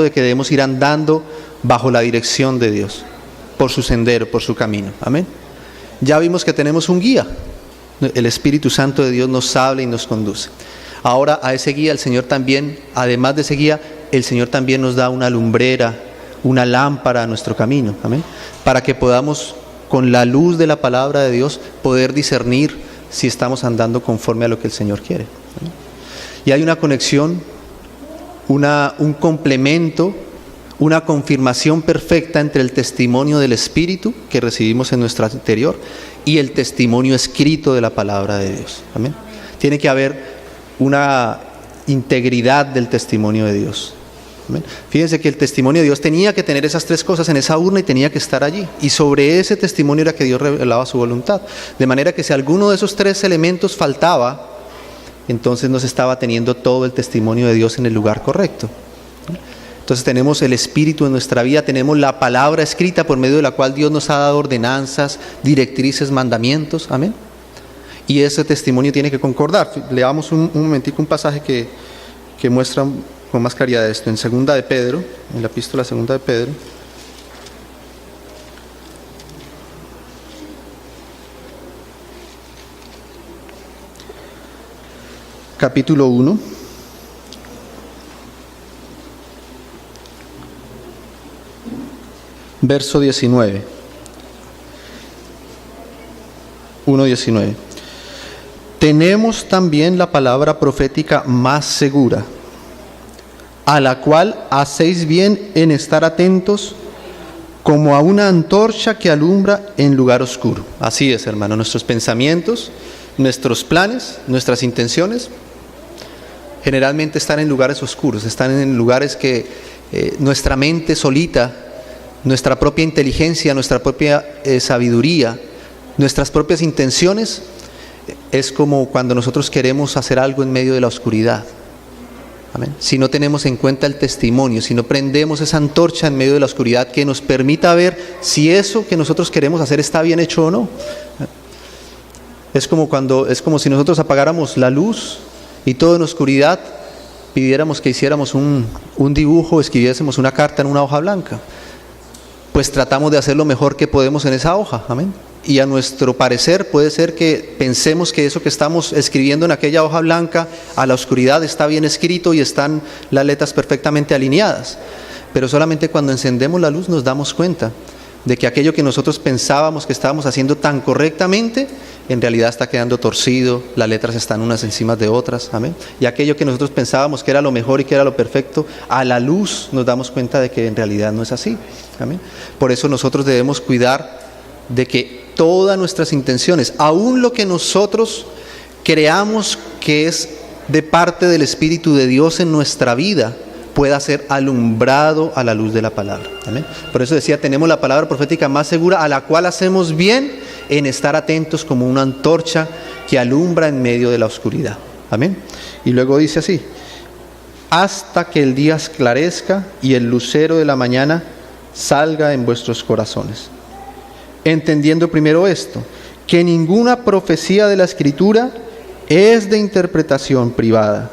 de que debemos ir andando bajo la dirección de Dios, por su sendero, por su camino. Amén. Ya vimos que tenemos un guía. El Espíritu Santo de Dios nos habla y nos conduce. Ahora a ese guía el Señor también, además de ese guía, el Señor también nos da una lumbrera, una lámpara a nuestro camino. Amén. Para que podamos, con la luz de la palabra de Dios, poder discernir si estamos andando conforme a lo que el Señor quiere. Amén. Y hay una conexión, un complemento, una confirmación perfecta entre el testimonio del Espíritu que recibimos en nuestro interior y el testimonio escrito de la palabra de Dios. Amén. Tiene que haber una integridad del testimonio de Dios. Amén. Fíjense que el testimonio de Dios tenía que tener esas tres cosas en esa urna y tenía que estar allí. Y sobre ese testimonio era que Dios revelaba su voluntad. De manera que si alguno de esos tres elementos faltaba, entonces no se estaba teniendo todo el testimonio de Dios en el lugar correcto. Entonces tenemos el Espíritu en nuestra vida, tenemos la palabra escrita por medio de la cual Dios nos ha dado ordenanzas, directrices, mandamientos. Amén. Y ese testimonio tiene que concordar. Leamos un momentico un pasaje que muestra con más claridad esto. En segunda de Pedro, en la epístola segunda de Pedro. Capítulo 1. Verso 19. 1:19. Tenemos también la palabra profética más segura, a la cual hacéis bien en estar atentos como a una antorcha que alumbra en lugar oscuro. Así es, hermano, nuestros pensamientos, nuestros planes, nuestras intenciones, generalmente están en lugares oscuros, están en lugares que nuestra mente solita, nuestra propia inteligencia, nuestra propia sabiduría, nuestras propias intenciones, es como cuando nosotros queremos hacer algo en medio de la oscuridad. Amén. Si no tenemos en cuenta el testimonio, si no prendemos esa antorcha en medio de la oscuridad que nos permita ver si eso que nosotros queremos hacer está bien hecho o no. Es como si nosotros apagáramos la luz y todo en oscuridad pidiéramos que hiciéramos un dibujo, escribiésemos una carta en una hoja blanca. Pues tratamos de hacer lo mejor que podemos en esa hoja. Amén. Y a nuestro parecer puede ser que pensemos que eso que estamos escribiendo en aquella hoja blanca a la oscuridad está bien escrito y están las letras perfectamente alineadas. Pero solamente cuando encendemos la luz nos damos cuenta de que aquello que nosotros pensábamos que estábamos haciendo tan correctamente, en realidad está quedando torcido, las letras están unas encima de otras. Amén. Y aquello que nosotros pensábamos que era lo mejor y que era lo perfecto, a la luz nos damos cuenta de que en realidad no es así. Amén. Por eso nosotros debemos cuidar de que todas nuestras intenciones, aún lo que nosotros creamos que es de parte del Espíritu de Dios en nuestra vida, pueda ser alumbrado a la luz de la palabra. ¿Amén? Por eso decía, tenemos la palabra profética más segura, a la cual hacemos bien en estar atentos como una antorcha que alumbra en medio de la oscuridad. Amén. Y luego dice así: hasta que el día esclarezca y el lucero de la mañana salga en vuestros corazones. Entendiendo primero esto, que ninguna profecía de la Escritura es de interpretación privada,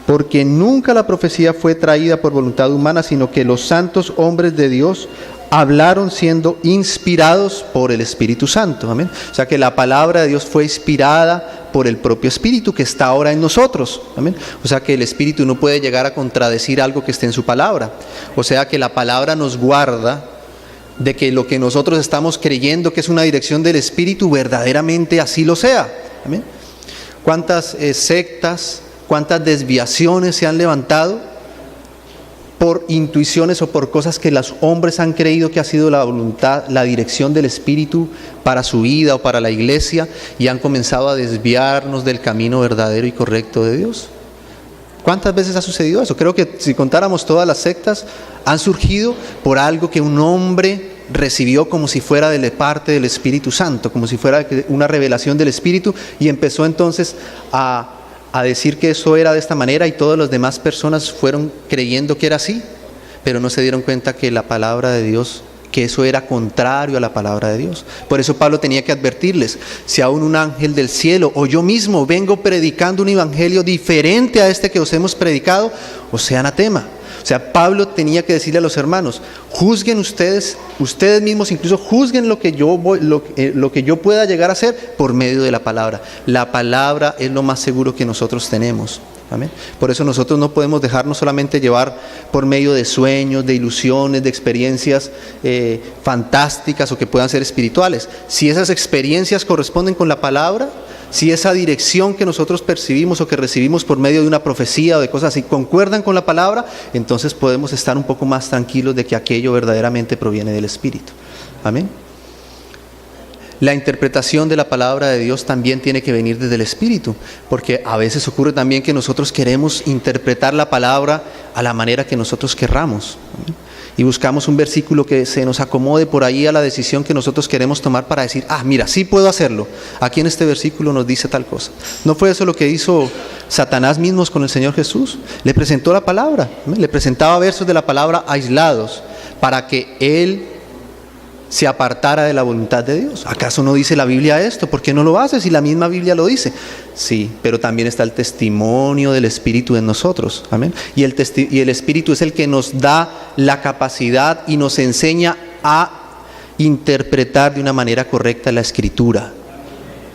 porque nunca la profecía fue traída por voluntad humana, sino que los santos hombres de Dios hablaron siendo inspirados por el Espíritu Santo. Amén. O sea que la palabra de Dios fue inspirada por el propio Espíritu que está ahora en nosotros. Amén. O sea que el Espíritu no puede llegar a contradecir algo que esté en su palabra. O sea que la palabra nos guarda de que lo que nosotros estamos creyendo que es una dirección del Espíritu verdaderamente así lo sea. Amén. ¿Cuántas sectas, cuántas desviaciones se han levantado por intuiciones o por cosas que los hombres han creído que ha sido la voluntad, la dirección del Espíritu para su vida o para la iglesia, y han comenzado a desviarnos del camino verdadero y correcto de Dios? ¿Cuántas veces ha sucedido eso? Creo que si contáramos todas las sectas, han surgido por algo que un hombre recibió como si fuera de parte del Espíritu Santo, como si fuera una revelación del Espíritu, y empezó entonces a decir que eso era de esta manera, y todas las demás personas fueron creyendo que era así, pero no se dieron cuenta que la palabra de Dios, que eso era contrario a la palabra de Dios. Por eso Pablo tenía que advertirles: si aún un ángel del cielo o yo mismo vengo predicando un evangelio diferente a este que os hemos predicado, os sea anatema. O sea, Pablo tenía que decirle a los hermanos: juzguen ustedes mismos, incluso juzguen lo que yo pueda llegar a hacer por medio de la palabra. La palabra es lo más seguro que nosotros tenemos. Amén. Por eso nosotros no podemos dejarnos solamente llevar por medio de sueños, de ilusiones, de experiencias fantásticas o que puedan ser espirituales. Si esas experiencias corresponden con la palabra, si esa dirección que nosotros percibimos o que recibimos por medio de una profecía o de cosas así concuerdan con la palabra, entonces podemos estar un poco más tranquilos de que aquello verdaderamente proviene del Espíritu. Amén. La interpretación de la palabra de Dios también tiene que venir desde el Espíritu, porque a veces ocurre también que nosotros queremos interpretar la palabra a la manera que nosotros querramos. Amén. Y buscamos un versículo que se nos acomode por ahí a la decisión que nosotros queremos tomar para decir: mira, sí puedo hacerlo. Aquí en este versículo nos dice tal cosa. ¿No fue eso lo que hizo Satanás mismos con el Señor Jesús? Le presentó la palabra, le presentaba versos de la palabra aislados para que Él se apartara de la voluntad de Dios. ¿Acaso no dice la Biblia esto? ¿Por qué no lo hace si la misma Biblia lo dice? Sí, pero también está el testimonio del Espíritu en nosotros. Amén. Y el Espíritu es el que nos da la capacidad y nos enseña a interpretar de una manera correcta la Escritura.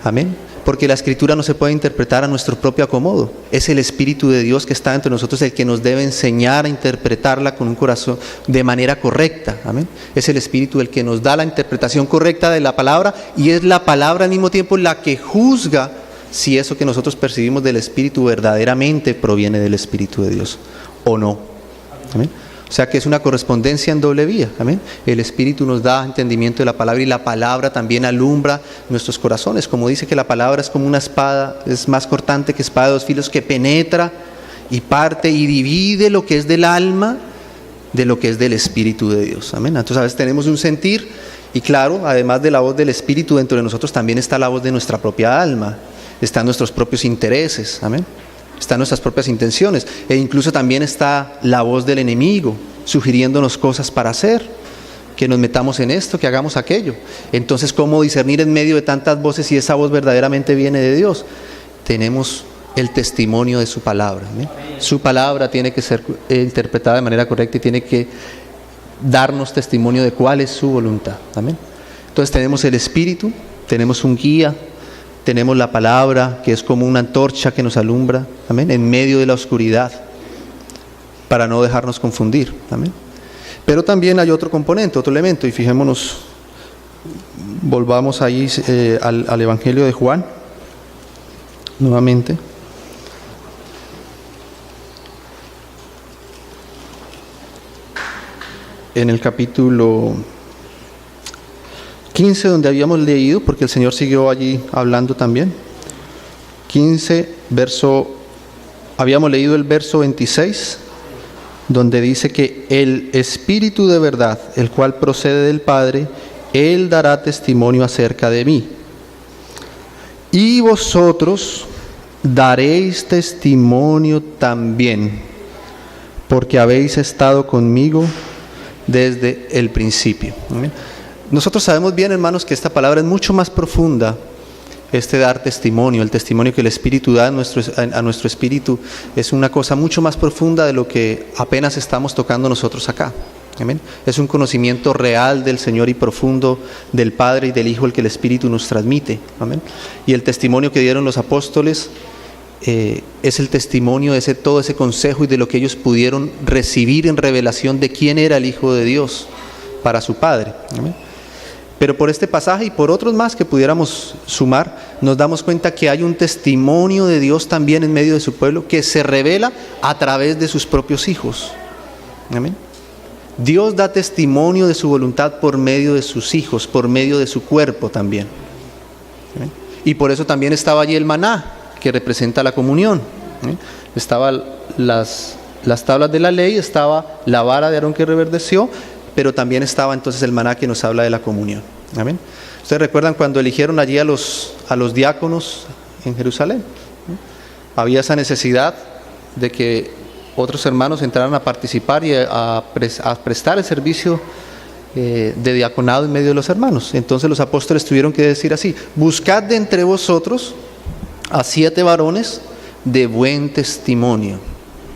Amén. Porque la Escritura no se puede interpretar a nuestro propio acomodo. Es el Espíritu de Dios que está entre nosotros el que nos debe enseñar a interpretarla con un corazón de manera correcta. Amén. Es el Espíritu el que nos da la interpretación correcta de la palabra, y es la palabra al mismo tiempo la que juzga si eso que nosotros percibimos del Espíritu verdaderamente proviene del Espíritu de Dios o no. Amén. O sea que es una correspondencia en doble vía. Amén. El Espíritu nos da entendimiento de la palabra, y la palabra también alumbra nuestros corazones. Como dice que la palabra es como una espada, es más cortante que espada de dos filos, que penetra y parte y divide lo que es del alma de lo que es del Espíritu de Dios. Amén. Entonces a veces tenemos un sentir, y claro, además de la voz del Espíritu dentro de nosotros, también está la voz de nuestra propia alma, están nuestros propios intereses. Amén. están nuestras propias intenciones, e incluso también está la voz del enemigo, sugiriéndonos cosas para hacer, que nos metamos en esto, que hagamos aquello. Entonces, ¿cómo discernir en medio de tantas voces si esa voz verdaderamente viene de Dios? Tenemos el testimonio de su palabra, ¿sí? Su palabra tiene que ser interpretada de manera correcta y tiene que darnos testimonio de cuál es su voluntad. ¿Amén? Entonces tenemos el Espíritu, tenemos un guía, tenemos la palabra que es como una antorcha que nos alumbra, ¿amén?, en medio de la oscuridad, para no dejarnos confundir. ¿Amén? Pero también hay otro componente, otro elemento, y fijémonos, volvamos ahí al Evangelio de Juan, nuevamente. En el capítulo 15, donde habíamos leído, porque el Señor siguió allí hablando también. 15, habíamos leído el verso 26, donde dice que el Espíritu de verdad, el cual procede del Padre, Él dará testimonio acerca de mí. Y vosotros daréis testimonio también, porque habéis estado conmigo desde el principio. ¿Amén? Nosotros sabemos bien, hermanos, que esta palabra es mucho más profunda. Dar testimonio, el testimonio que el Espíritu da a nuestro espíritu, es una cosa mucho más profunda de lo que apenas estamos tocando nosotros acá. ¿Amén? Es un conocimiento real del Señor y profundo del Padre y del Hijo, el que el Espíritu nos transmite. ¿Amén? Y el testimonio que dieron los apóstoles es el testimonio de todo ese consejo y de lo que ellos pudieron recibir en revelación de quién era el Hijo de Dios para su Padre. ¿Amén? Pero por este pasaje y por otros más que pudiéramos sumar, nos damos cuenta que hay un testimonio de Dios también en medio de su pueblo que se revela a través de sus propios hijos. ¿Amén? Dios da testimonio de su voluntad por medio de sus hijos, por medio de su cuerpo también. ¿Amén? Y por eso también estaba allí el maná, que representa la comunión. ¿Amén? Estaban las tablas de la ley, estaba la vara de Aarón que reverdeció, pero también estaba entonces el maná que nos habla de la comunión. ¿Amén? Ustedes recuerdan cuando eligieron allí a los diáconos en Jerusalén. Había esa necesidad de que otros hermanos entraran a participar y a prestar el servicio de diaconado en medio de los hermanos. Entonces los apóstoles tuvieron que decir así: buscad de entre vosotros a 7 varones de buen testimonio.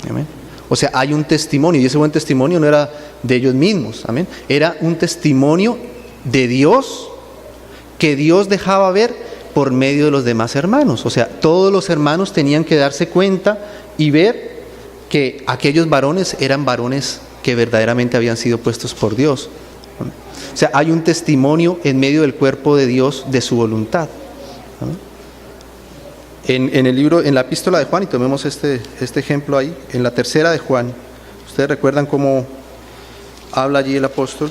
¿Amén? O sea, hay un testimonio, y ese buen testimonio no era de ellos mismos. ¿Amén? Era un testimonio de Dios, que Dios dejaba ver por medio de los demás hermanos. O sea, todos los hermanos tenían que darse cuenta y ver que aquellos varones eran varones que verdaderamente habían sido puestos por Dios. O sea, hay un testimonio en medio del cuerpo de Dios de su voluntad. ¿Amén? En el libro, en la epístola de Juan, y tomemos este ejemplo ahí, en la 3 de Juan, ustedes recuerdan cómo habla allí el apóstol.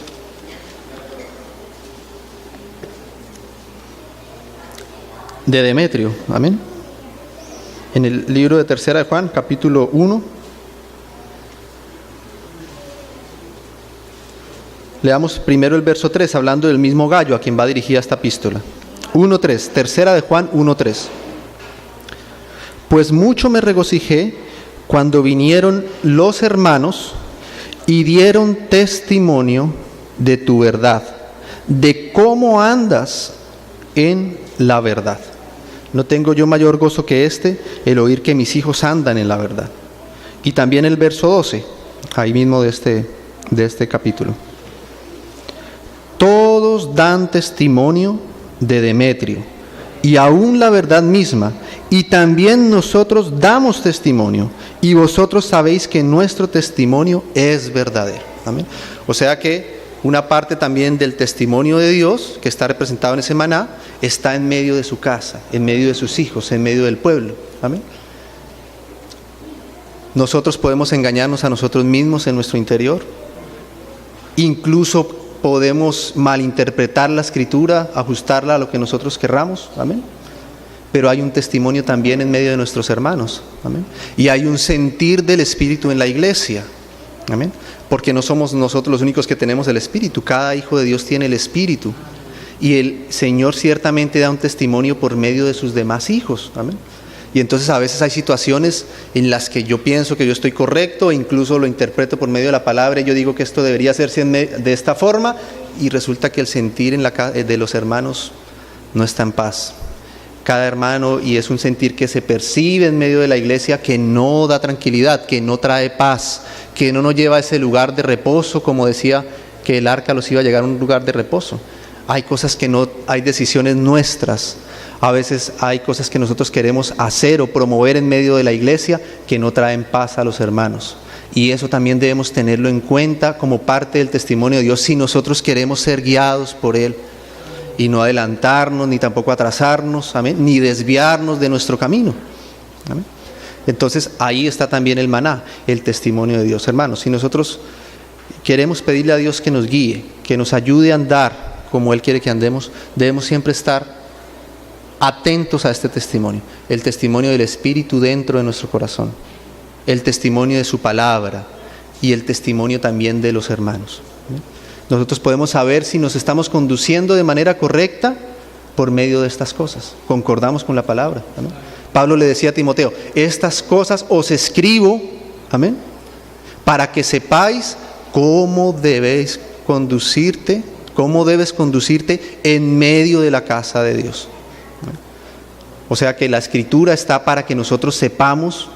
De Demetrio, amén. En el libro de 3 de Juan, capítulo 1, leamos primero el verso 3, hablando del mismo Gallo a quien va dirigida esta epístola. 1:3, 3 de Juan 1:3. Pues mucho me regocijé cuando vinieron los hermanos y dieron testimonio de tu verdad, de cómo andas en la verdad. No tengo yo mayor gozo que el oír que mis hijos andan en la verdad. Y también el verso 12, ahí mismo de este capítulo. Todos dan testimonio de Demetrio, y aún la verdad misma, y también nosotros damos testimonio, y vosotros sabéis que nuestro testimonio es verdadero. ¿Amén? O sea que una parte también del testimonio de Dios, que está representado en ese maná, está en medio de su casa, en medio de sus hijos, en medio del pueblo. ¿Amén? Nosotros podemos engañarnos a nosotros mismos en nuestro interior, incluso podemos malinterpretar la escritura, ajustarla a lo que nosotros querramos. Amén. Pero hay un testimonio también en medio de nuestros hermanos. Amén. Y hay un sentir del Espíritu en la iglesia. Amén. Porque no somos nosotros los únicos que tenemos el Espíritu. Cada hijo de Dios tiene el Espíritu. Y el Señor ciertamente da un testimonio por medio de sus demás hijos. Amén. Y entonces a veces hay situaciones en las que yo pienso que yo estoy correcto, incluso lo interpreto por medio de la palabra y yo digo que esto debería hacerse de esta forma, y resulta que el sentir de los hermanos no está en paz. Cada hermano, y es un sentir que se percibe en medio de la iglesia, que no da tranquilidad, que no trae paz, que no nos lleva a ese lugar de reposo, como decía que el arca los iba a llegar a un lugar de reposo. Hay cosas que no, hay decisiones nuestras, a veces hay cosas que nosotros queremos hacer o promover en medio de la iglesia que no traen paz a los hermanos. Y eso también debemos tenerlo en cuenta como parte del testimonio de Dios si nosotros queremos ser guiados por Él. Y no adelantarnos, ni tampoco atrasarnos, amén, ni desviarnos de nuestro camino. Amén. Entonces ahí está también el maná, el testimonio de Dios. Hermanos, si nosotros queremos pedirle a Dios que nos guíe, que nos ayude a andar como Él quiere que andemos, debemos siempre estar atentos a este testimonio, el testimonio del Espíritu dentro de nuestro corazón, el testimonio de su palabra y el testimonio también de los hermanos. ¿Amén? Nosotros podemos saber si nos estamos conduciendo de manera correcta por medio de estas cosas. Concordamos con la palabra. ¿Amén? Pablo le decía a Timoteo, estas cosas os escribo, amén, para que sepáis cómo debes conducirte en medio de la casa de Dios. ¿Amén? O sea que la Escritura está para que nosotros sepamos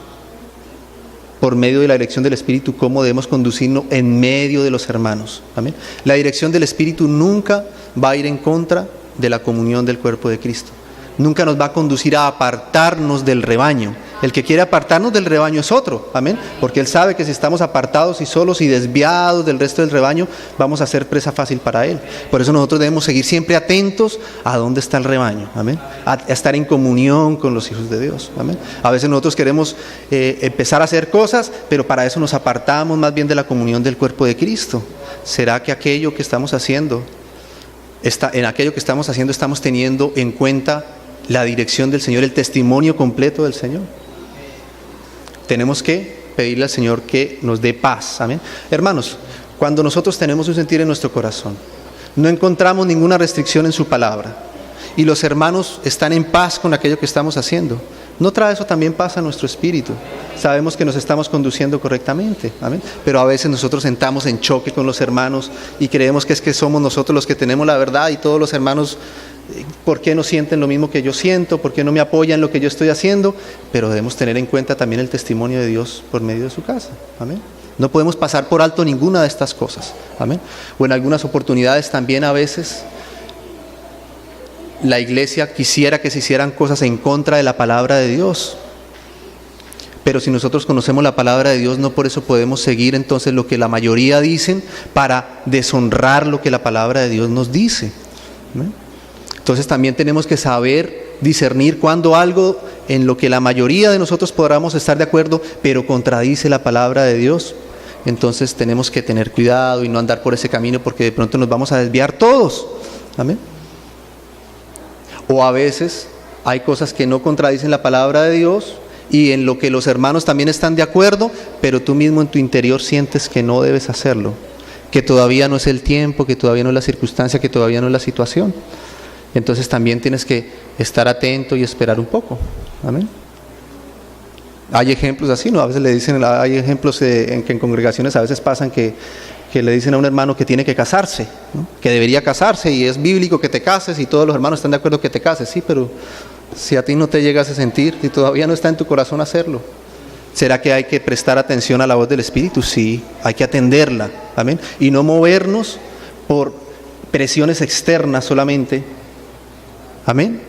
por medio de la dirección del Espíritu cómo debemos conducirnos en medio de los hermanos. ¿Amén? La dirección del Espíritu nunca va a ir en contra de la comunión del cuerpo de Cristo. Nunca nos va a conducir a apartarnos del rebaño. El que quiere apartarnos del rebaño es otro, amén, porque él sabe que si estamos apartados y solos y desviados del resto del rebaño, vamos a ser presa fácil para él. Por eso nosotros debemos seguir siempre atentos a dónde está el rebaño, amén, a estar en comunión con los hijos de Dios, amén. A veces nosotros queremos empezar a hacer cosas, pero para eso nos apartamos más bien de la comunión del cuerpo de Cristo. ¿Será que aquello que estamos haciendo, estamos teniendo en cuenta la dirección del Señor, el testimonio completo del Señor? Tenemos que pedirle al Señor que nos dé paz, amén. Hermanos, cuando nosotros tenemos un sentir en nuestro corazón, no encontramos ninguna restricción en su palabra, y los hermanos están en paz con aquello que estamos haciendo, ¿no trae eso también paz a nuestro espíritu? Sabemos que nos estamos conduciendo correctamente, amén. Pero a veces nosotros entramos en choque con los hermanos y creemos que es que somos nosotros los que tenemos la verdad, y todos los hermanos, ¿por qué no sienten lo mismo que yo siento? ¿Por qué no me apoyan lo que yo estoy haciendo? Pero debemos tener en cuenta también el testimonio de Dios por medio de su casa. Amén. No podemos pasar por alto ninguna de estas cosas. Amén. O en algunas oportunidades también a veces la iglesia quisiera que se hicieran cosas en contra de la palabra de Dios. Pero si nosotros conocemos la palabra de Dios, no por eso podemos seguir entonces lo que la mayoría dicen para deshonrar lo que la palabra de Dios nos dice. ¿Amén? Entonces también tenemos que saber discernir cuando algo en lo que la mayoría de nosotros podamos estar de acuerdo, pero contradice la palabra de Dios. Entonces tenemos que tener cuidado y no andar por ese camino, porque de pronto nos vamos a desviar todos. Amén. O a veces hay cosas que no contradicen la palabra de Dios y en lo que los hermanos también están de acuerdo, pero tú mismo en tu interior sientes que no debes hacerlo, que todavía no es el tiempo, que todavía no es la circunstancia, que todavía no es la situación. Entonces también tienes que estar atento y esperar un poco. Amén. Hay ejemplos así, ¿no? A veces le dicen, hay ejemplos en que en congregaciones a veces pasan que le dicen a un hermano que tiene que casarse, ¿no? Que debería casarse, y es bíblico que te cases y todos los hermanos están de acuerdo que te cases. Sí, pero si a ti no te llegas a sentir, si todavía no está en tu corazón hacerlo, ¿será que hay que prestar atención a la voz del Espíritu? Sí, hay que atenderla. Amén. Y no movernos por presiones externas solamente. Amén.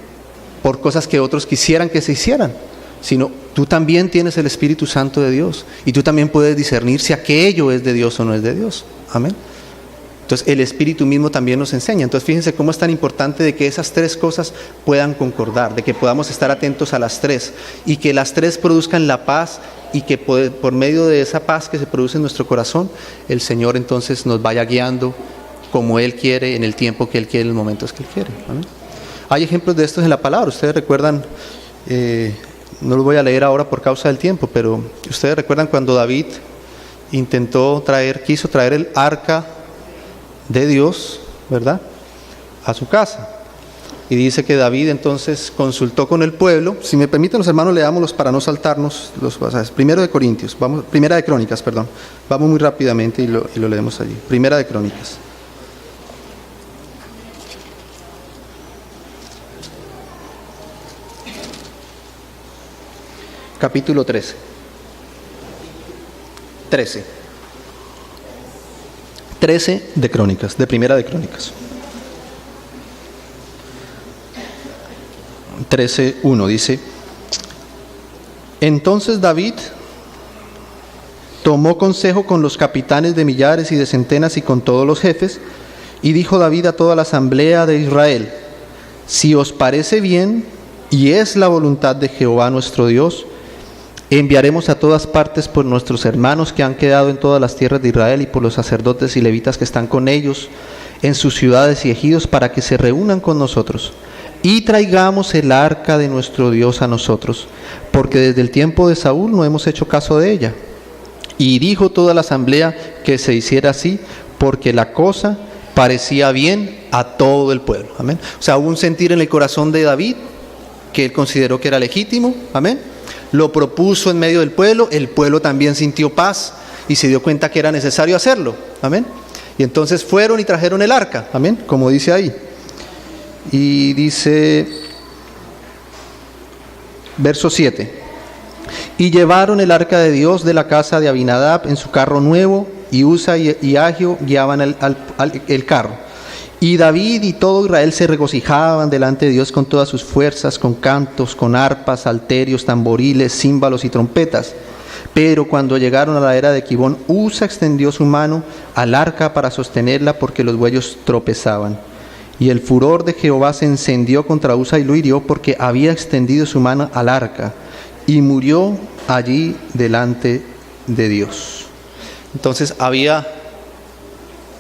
Por cosas que otros quisieran que se hicieran, sino tú también tienes el Espíritu Santo de Dios y tú también puedes discernir si aquello es de Dios o no es de Dios. Amén. Entonces el Espíritu mismo también nos enseña. Entonces fíjense cómo es tan importante de que esas tres cosas puedan concordar, de que podamos estar atentos a las tres y que las tres produzcan la paz, y que por medio de esa paz que se produce en nuestro corazón, el Señor entonces nos vaya guiando como Él quiere, en el tiempo que Él quiere, en los momentos que Él quiere. Amén. Hay ejemplos de estos en la palabra. Ustedes recuerdan, no los voy a leer ahora por causa del tiempo, pero ustedes recuerdan cuando David quiso traer el arca de Dios, ¿verdad?, a su casa. Y dice que David entonces consultó con el pueblo. Si me permiten los hermanos, leámoslos para no saltarnos los pasajes. Primera de Crónicas, perdón. Vamos muy rápidamente y lo leemos allí. Primera de Crónicas. Capítulo 13. 13 de Crónicas, de Primera de Crónicas. 13:1 dice: Entonces David tomó consejo con los capitanes de millares y de centenas y con todos los jefes, y dijo David a toda la asamblea de Israel: Si os parece bien y es la voluntad de Jehová nuestro Dios, enviaremos a todas partes por nuestros hermanos que han quedado en todas las tierras de Israel y por los sacerdotes y levitas que están con ellos en sus ciudades y ejidos, para que se reúnan con nosotros y traigamos el arca de nuestro Dios a nosotros, porque desde el tiempo de Saúl no hemos hecho caso de ella. Y dijo toda la asamblea que se hiciera así, porque la cosa parecía bien a todo el pueblo. Amén. O sea, hubo un sentir en el corazón de David que él consideró que era legítimo. Amén. Lo propuso en medio del pueblo, el pueblo también sintió paz y se dio cuenta que era necesario hacerlo. Amén. Y entonces fueron y trajeron el arca. Amén. Como dice ahí. Y dice, verso 7: Y llevaron el arca de Dios de la casa de Abinadab en su carro nuevo, y Usa y Ahio guiaban el carro. Y David y todo Israel se regocijaban delante de Dios con todas sus fuerzas, con cantos, con arpas, salterios, tamboriles, címbalos y trompetas. Pero cuando llegaron a la era de Quibón, Usa extendió su mano al arca para sostenerla, porque los bueyes tropezaban. Y el furor de Jehová se encendió contra Usa y lo hirió, porque había extendido su mano al arca, y murió allí delante de Dios. Entonces había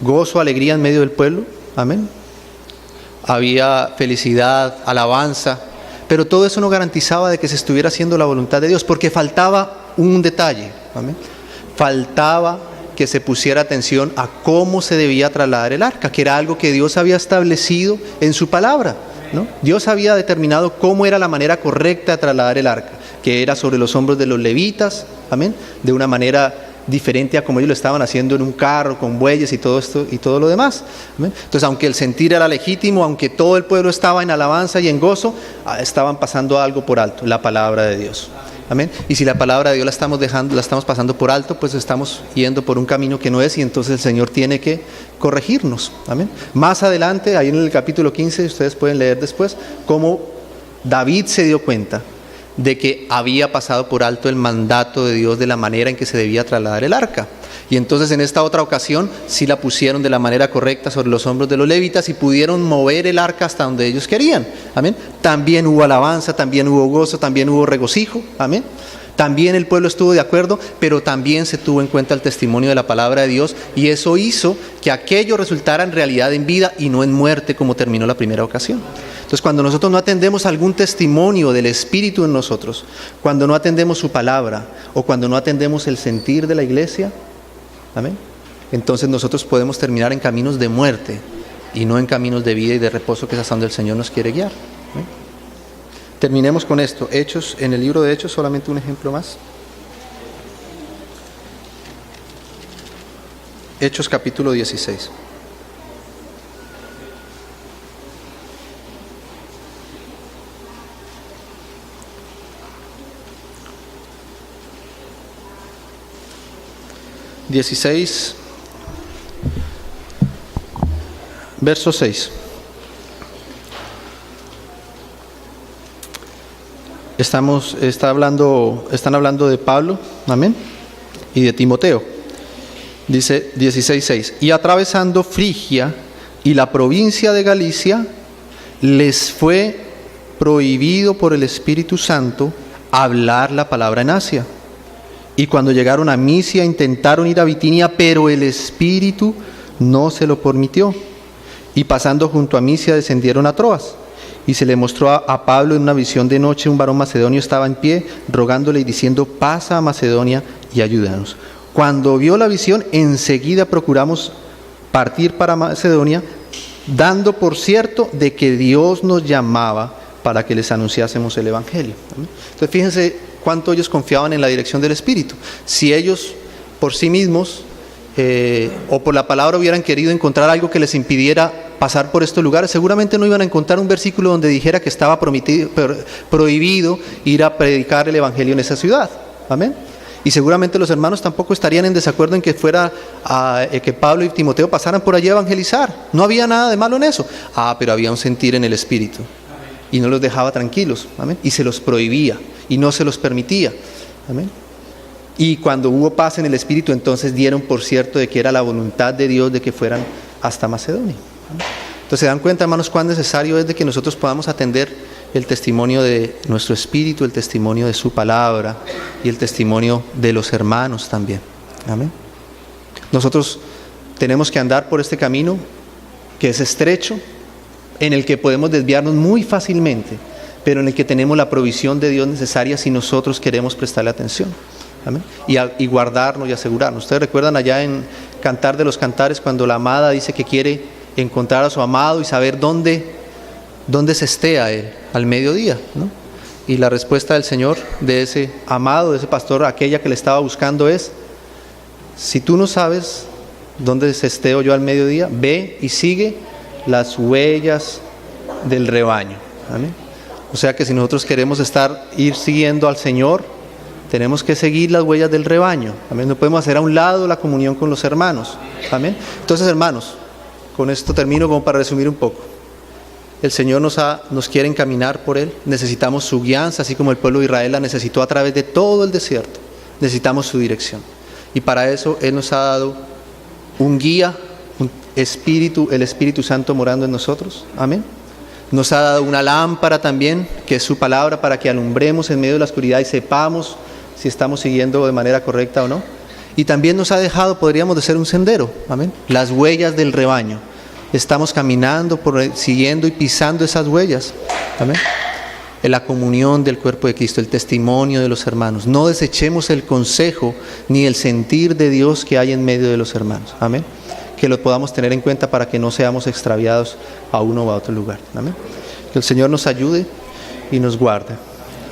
gozo, alegría en medio del pueblo. Amén. Había felicidad, alabanza, pero todo eso no garantizaba de que se estuviera haciendo la voluntad de Dios, porque faltaba un detalle. Amén. Faltaba que se pusiera atención a cómo se debía trasladar el arca, que era algo que Dios había establecido en su palabra, ¿no? Dios había determinado cómo era la manera correcta de trasladar el arca, que era sobre los hombros de los levitas, amén, de una manera diferente a como ellos lo estaban haciendo en un carro, con bueyes y todo esto y todo lo demás. ¿Amén? Entonces, aunque el sentir era legítimo, aunque todo el pueblo estaba en alabanza y en gozo, estaban pasando algo por alto, la palabra de Dios. Amén. Y si la palabra de Dios la estamos pasando por alto, pues estamos yendo por un camino que no es, y entonces el Señor tiene que corregirnos. Amén. Más adelante, ahí en el capítulo 15, ustedes pueden leer después cómo David se dio cuenta de que había pasado por alto el mandato de Dios de la manera en que se debía trasladar el arca. Y entonces en esta otra ocasión sí la pusieron de la manera correcta sobre los hombros de los levitas y pudieron mover el arca hasta donde ellos querían. Amén. También hubo alabanza, también hubo gozo, también hubo regocijo. Amén. También el pueblo estuvo de acuerdo, pero también se tuvo en cuenta el testimonio de la palabra de Dios, y eso hizo que aquello resultara en realidad en vida y no en muerte, como terminó la primera ocasión. Entonces, cuando nosotros no atendemos algún testimonio del Espíritu en nosotros, cuando no atendemos su palabra, o cuando no atendemos el sentir de la iglesia, amén, entonces nosotros podemos terminar en caminos de muerte y no en caminos de vida y de reposo, que es hasta donde el Señor nos quiere guiar. ¿Amén? Terminemos con esto. Hechos, en el libro de Hechos, solamente un ejemplo más. Hechos capítulo 16. Verso 6. Están hablando de Pablo, amén, y de Timoteo. Dice 16:6: Y atravesando Frigia y la provincia de Galicia, les fue prohibido por el Espíritu Santo hablar la palabra en Asia. Y cuando llegaron a Misia, intentaron ir a Bitinia, pero el Espíritu no se lo permitió. Y pasando junto a Misia, descendieron a Troas. Y se le mostró a Pablo en una visión de noche, un varón macedonio estaba en pie, rogándole y diciendo: pasa a Macedonia y ayúdanos. Cuando vio la visión, enseguida procuramos partir para Macedonia, dando por cierto de que Dios nos llamaba para que les anunciásemos el Evangelio. ¿Amén? Entonces fíjense cuánto ellos confiaban en la dirección del Espíritu. Si ellos por sí mismos o por la palabra hubieran querido encontrar algo que les impidiera pasar por estos lugares, seguramente no iban a encontrar un versículo donde dijera que estaba prohibido ir a predicar el Evangelio en esa ciudad. Amén. Y seguramente los hermanos tampoco estarían en desacuerdo en que que Pablo y Timoteo pasaran por allí a evangelizar. No había nada de malo en eso. Pero había un sentir en el Espíritu y no los dejaba tranquilos. Amén. Y se los prohibía y no se los permitía. Amén. Y cuando hubo paz en el Espíritu, entonces dieron por cierto de que era la voluntad de Dios de que fueran hasta Macedonia. Entonces se dan cuenta, hermanos, cuán necesario es de que nosotros podamos atender el testimonio de nuestro Espíritu, el testimonio de su palabra y el testimonio de los hermanos también. Amén. Nosotros tenemos que andar por este camino que es estrecho, en el que podemos desviarnos muy fácilmente, pero en el que tenemos la provisión de Dios necesaria si nosotros queremos prestarle atención. Amén. Y guardarnos y asegurarnos. Ustedes recuerdan allá en Cantar de los Cantares cuando la amada dice que quiere encontrar a su amado y saber dónde se esté a él al mediodía, ¿no? Y la respuesta del Señor de ese amado, de ese pastor, aquella que le estaba buscando es: si tú no sabes dónde se esté yo al mediodía, ve y sigue las huellas del rebaño. ¿Amén? O sea que si nosotros queremos ir siguiendo al Señor, tenemos que seguir las huellas del rebaño. Amén. No podemos hacer a un lado la comunión con los hermanos. Amén. Entonces, hermanos, con esto termino como para resumir un poco. El Señor nos quiere encaminar por Él. Necesitamos su guianza, así como el pueblo de Israel la necesitó a través de todo el desierto. Necesitamos su dirección. Y para eso Él nos ha dado un guía, un espíritu, el Espíritu Santo morando en nosotros. Amén. Nos ha dado una lámpara también, que es su palabra, para que alumbremos en medio de la oscuridad y sepamos si estamos siguiendo de manera correcta o no. Y también nos ha dejado, podríamos decir, un sendero. Amén. Las huellas del rebaño. Estamos caminando, siguiendo y pisando esas huellas. Amén. En la comunión del cuerpo de Cristo, el testimonio de los hermanos. No desechemos el consejo ni el sentir de Dios que hay en medio de los hermanos. Amén. Que lo podamos tener en cuenta para que no seamos extraviados a uno o a otro lugar. Amén. Que el Señor nos ayude y nos guarde.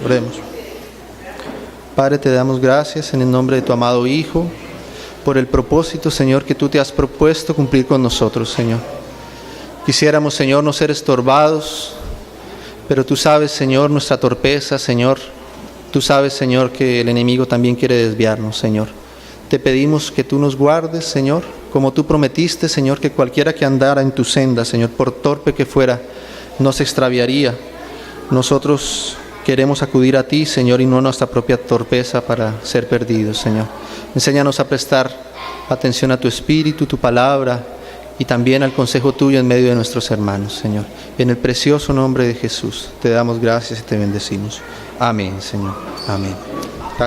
Oremos. Padre, te damos gracias en el nombre de tu amado Hijo por el propósito, Señor, que tú te has propuesto cumplir con nosotros, Señor. Quisiéramos, Señor, no ser estorbados, pero tú sabes, Señor, nuestra torpeza, Señor. Tú sabes, Señor, que el enemigo también quiere desviarnos, Señor. Te pedimos que tú nos guardes, Señor, como tú prometiste, Señor, que cualquiera que andara en tu senda, Señor, por torpe que fuera, no se extraviaría. Nosotros queremos acudir a ti, Señor, y no a nuestra propia torpeza para ser perdidos, Señor. Enséñanos a prestar atención a tu Espíritu, tu palabra, y también al consejo tuyo en medio de nuestros hermanos, Señor. En el precioso nombre de Jesús, te damos gracias y te bendecimos. Amén, Señor. Amén.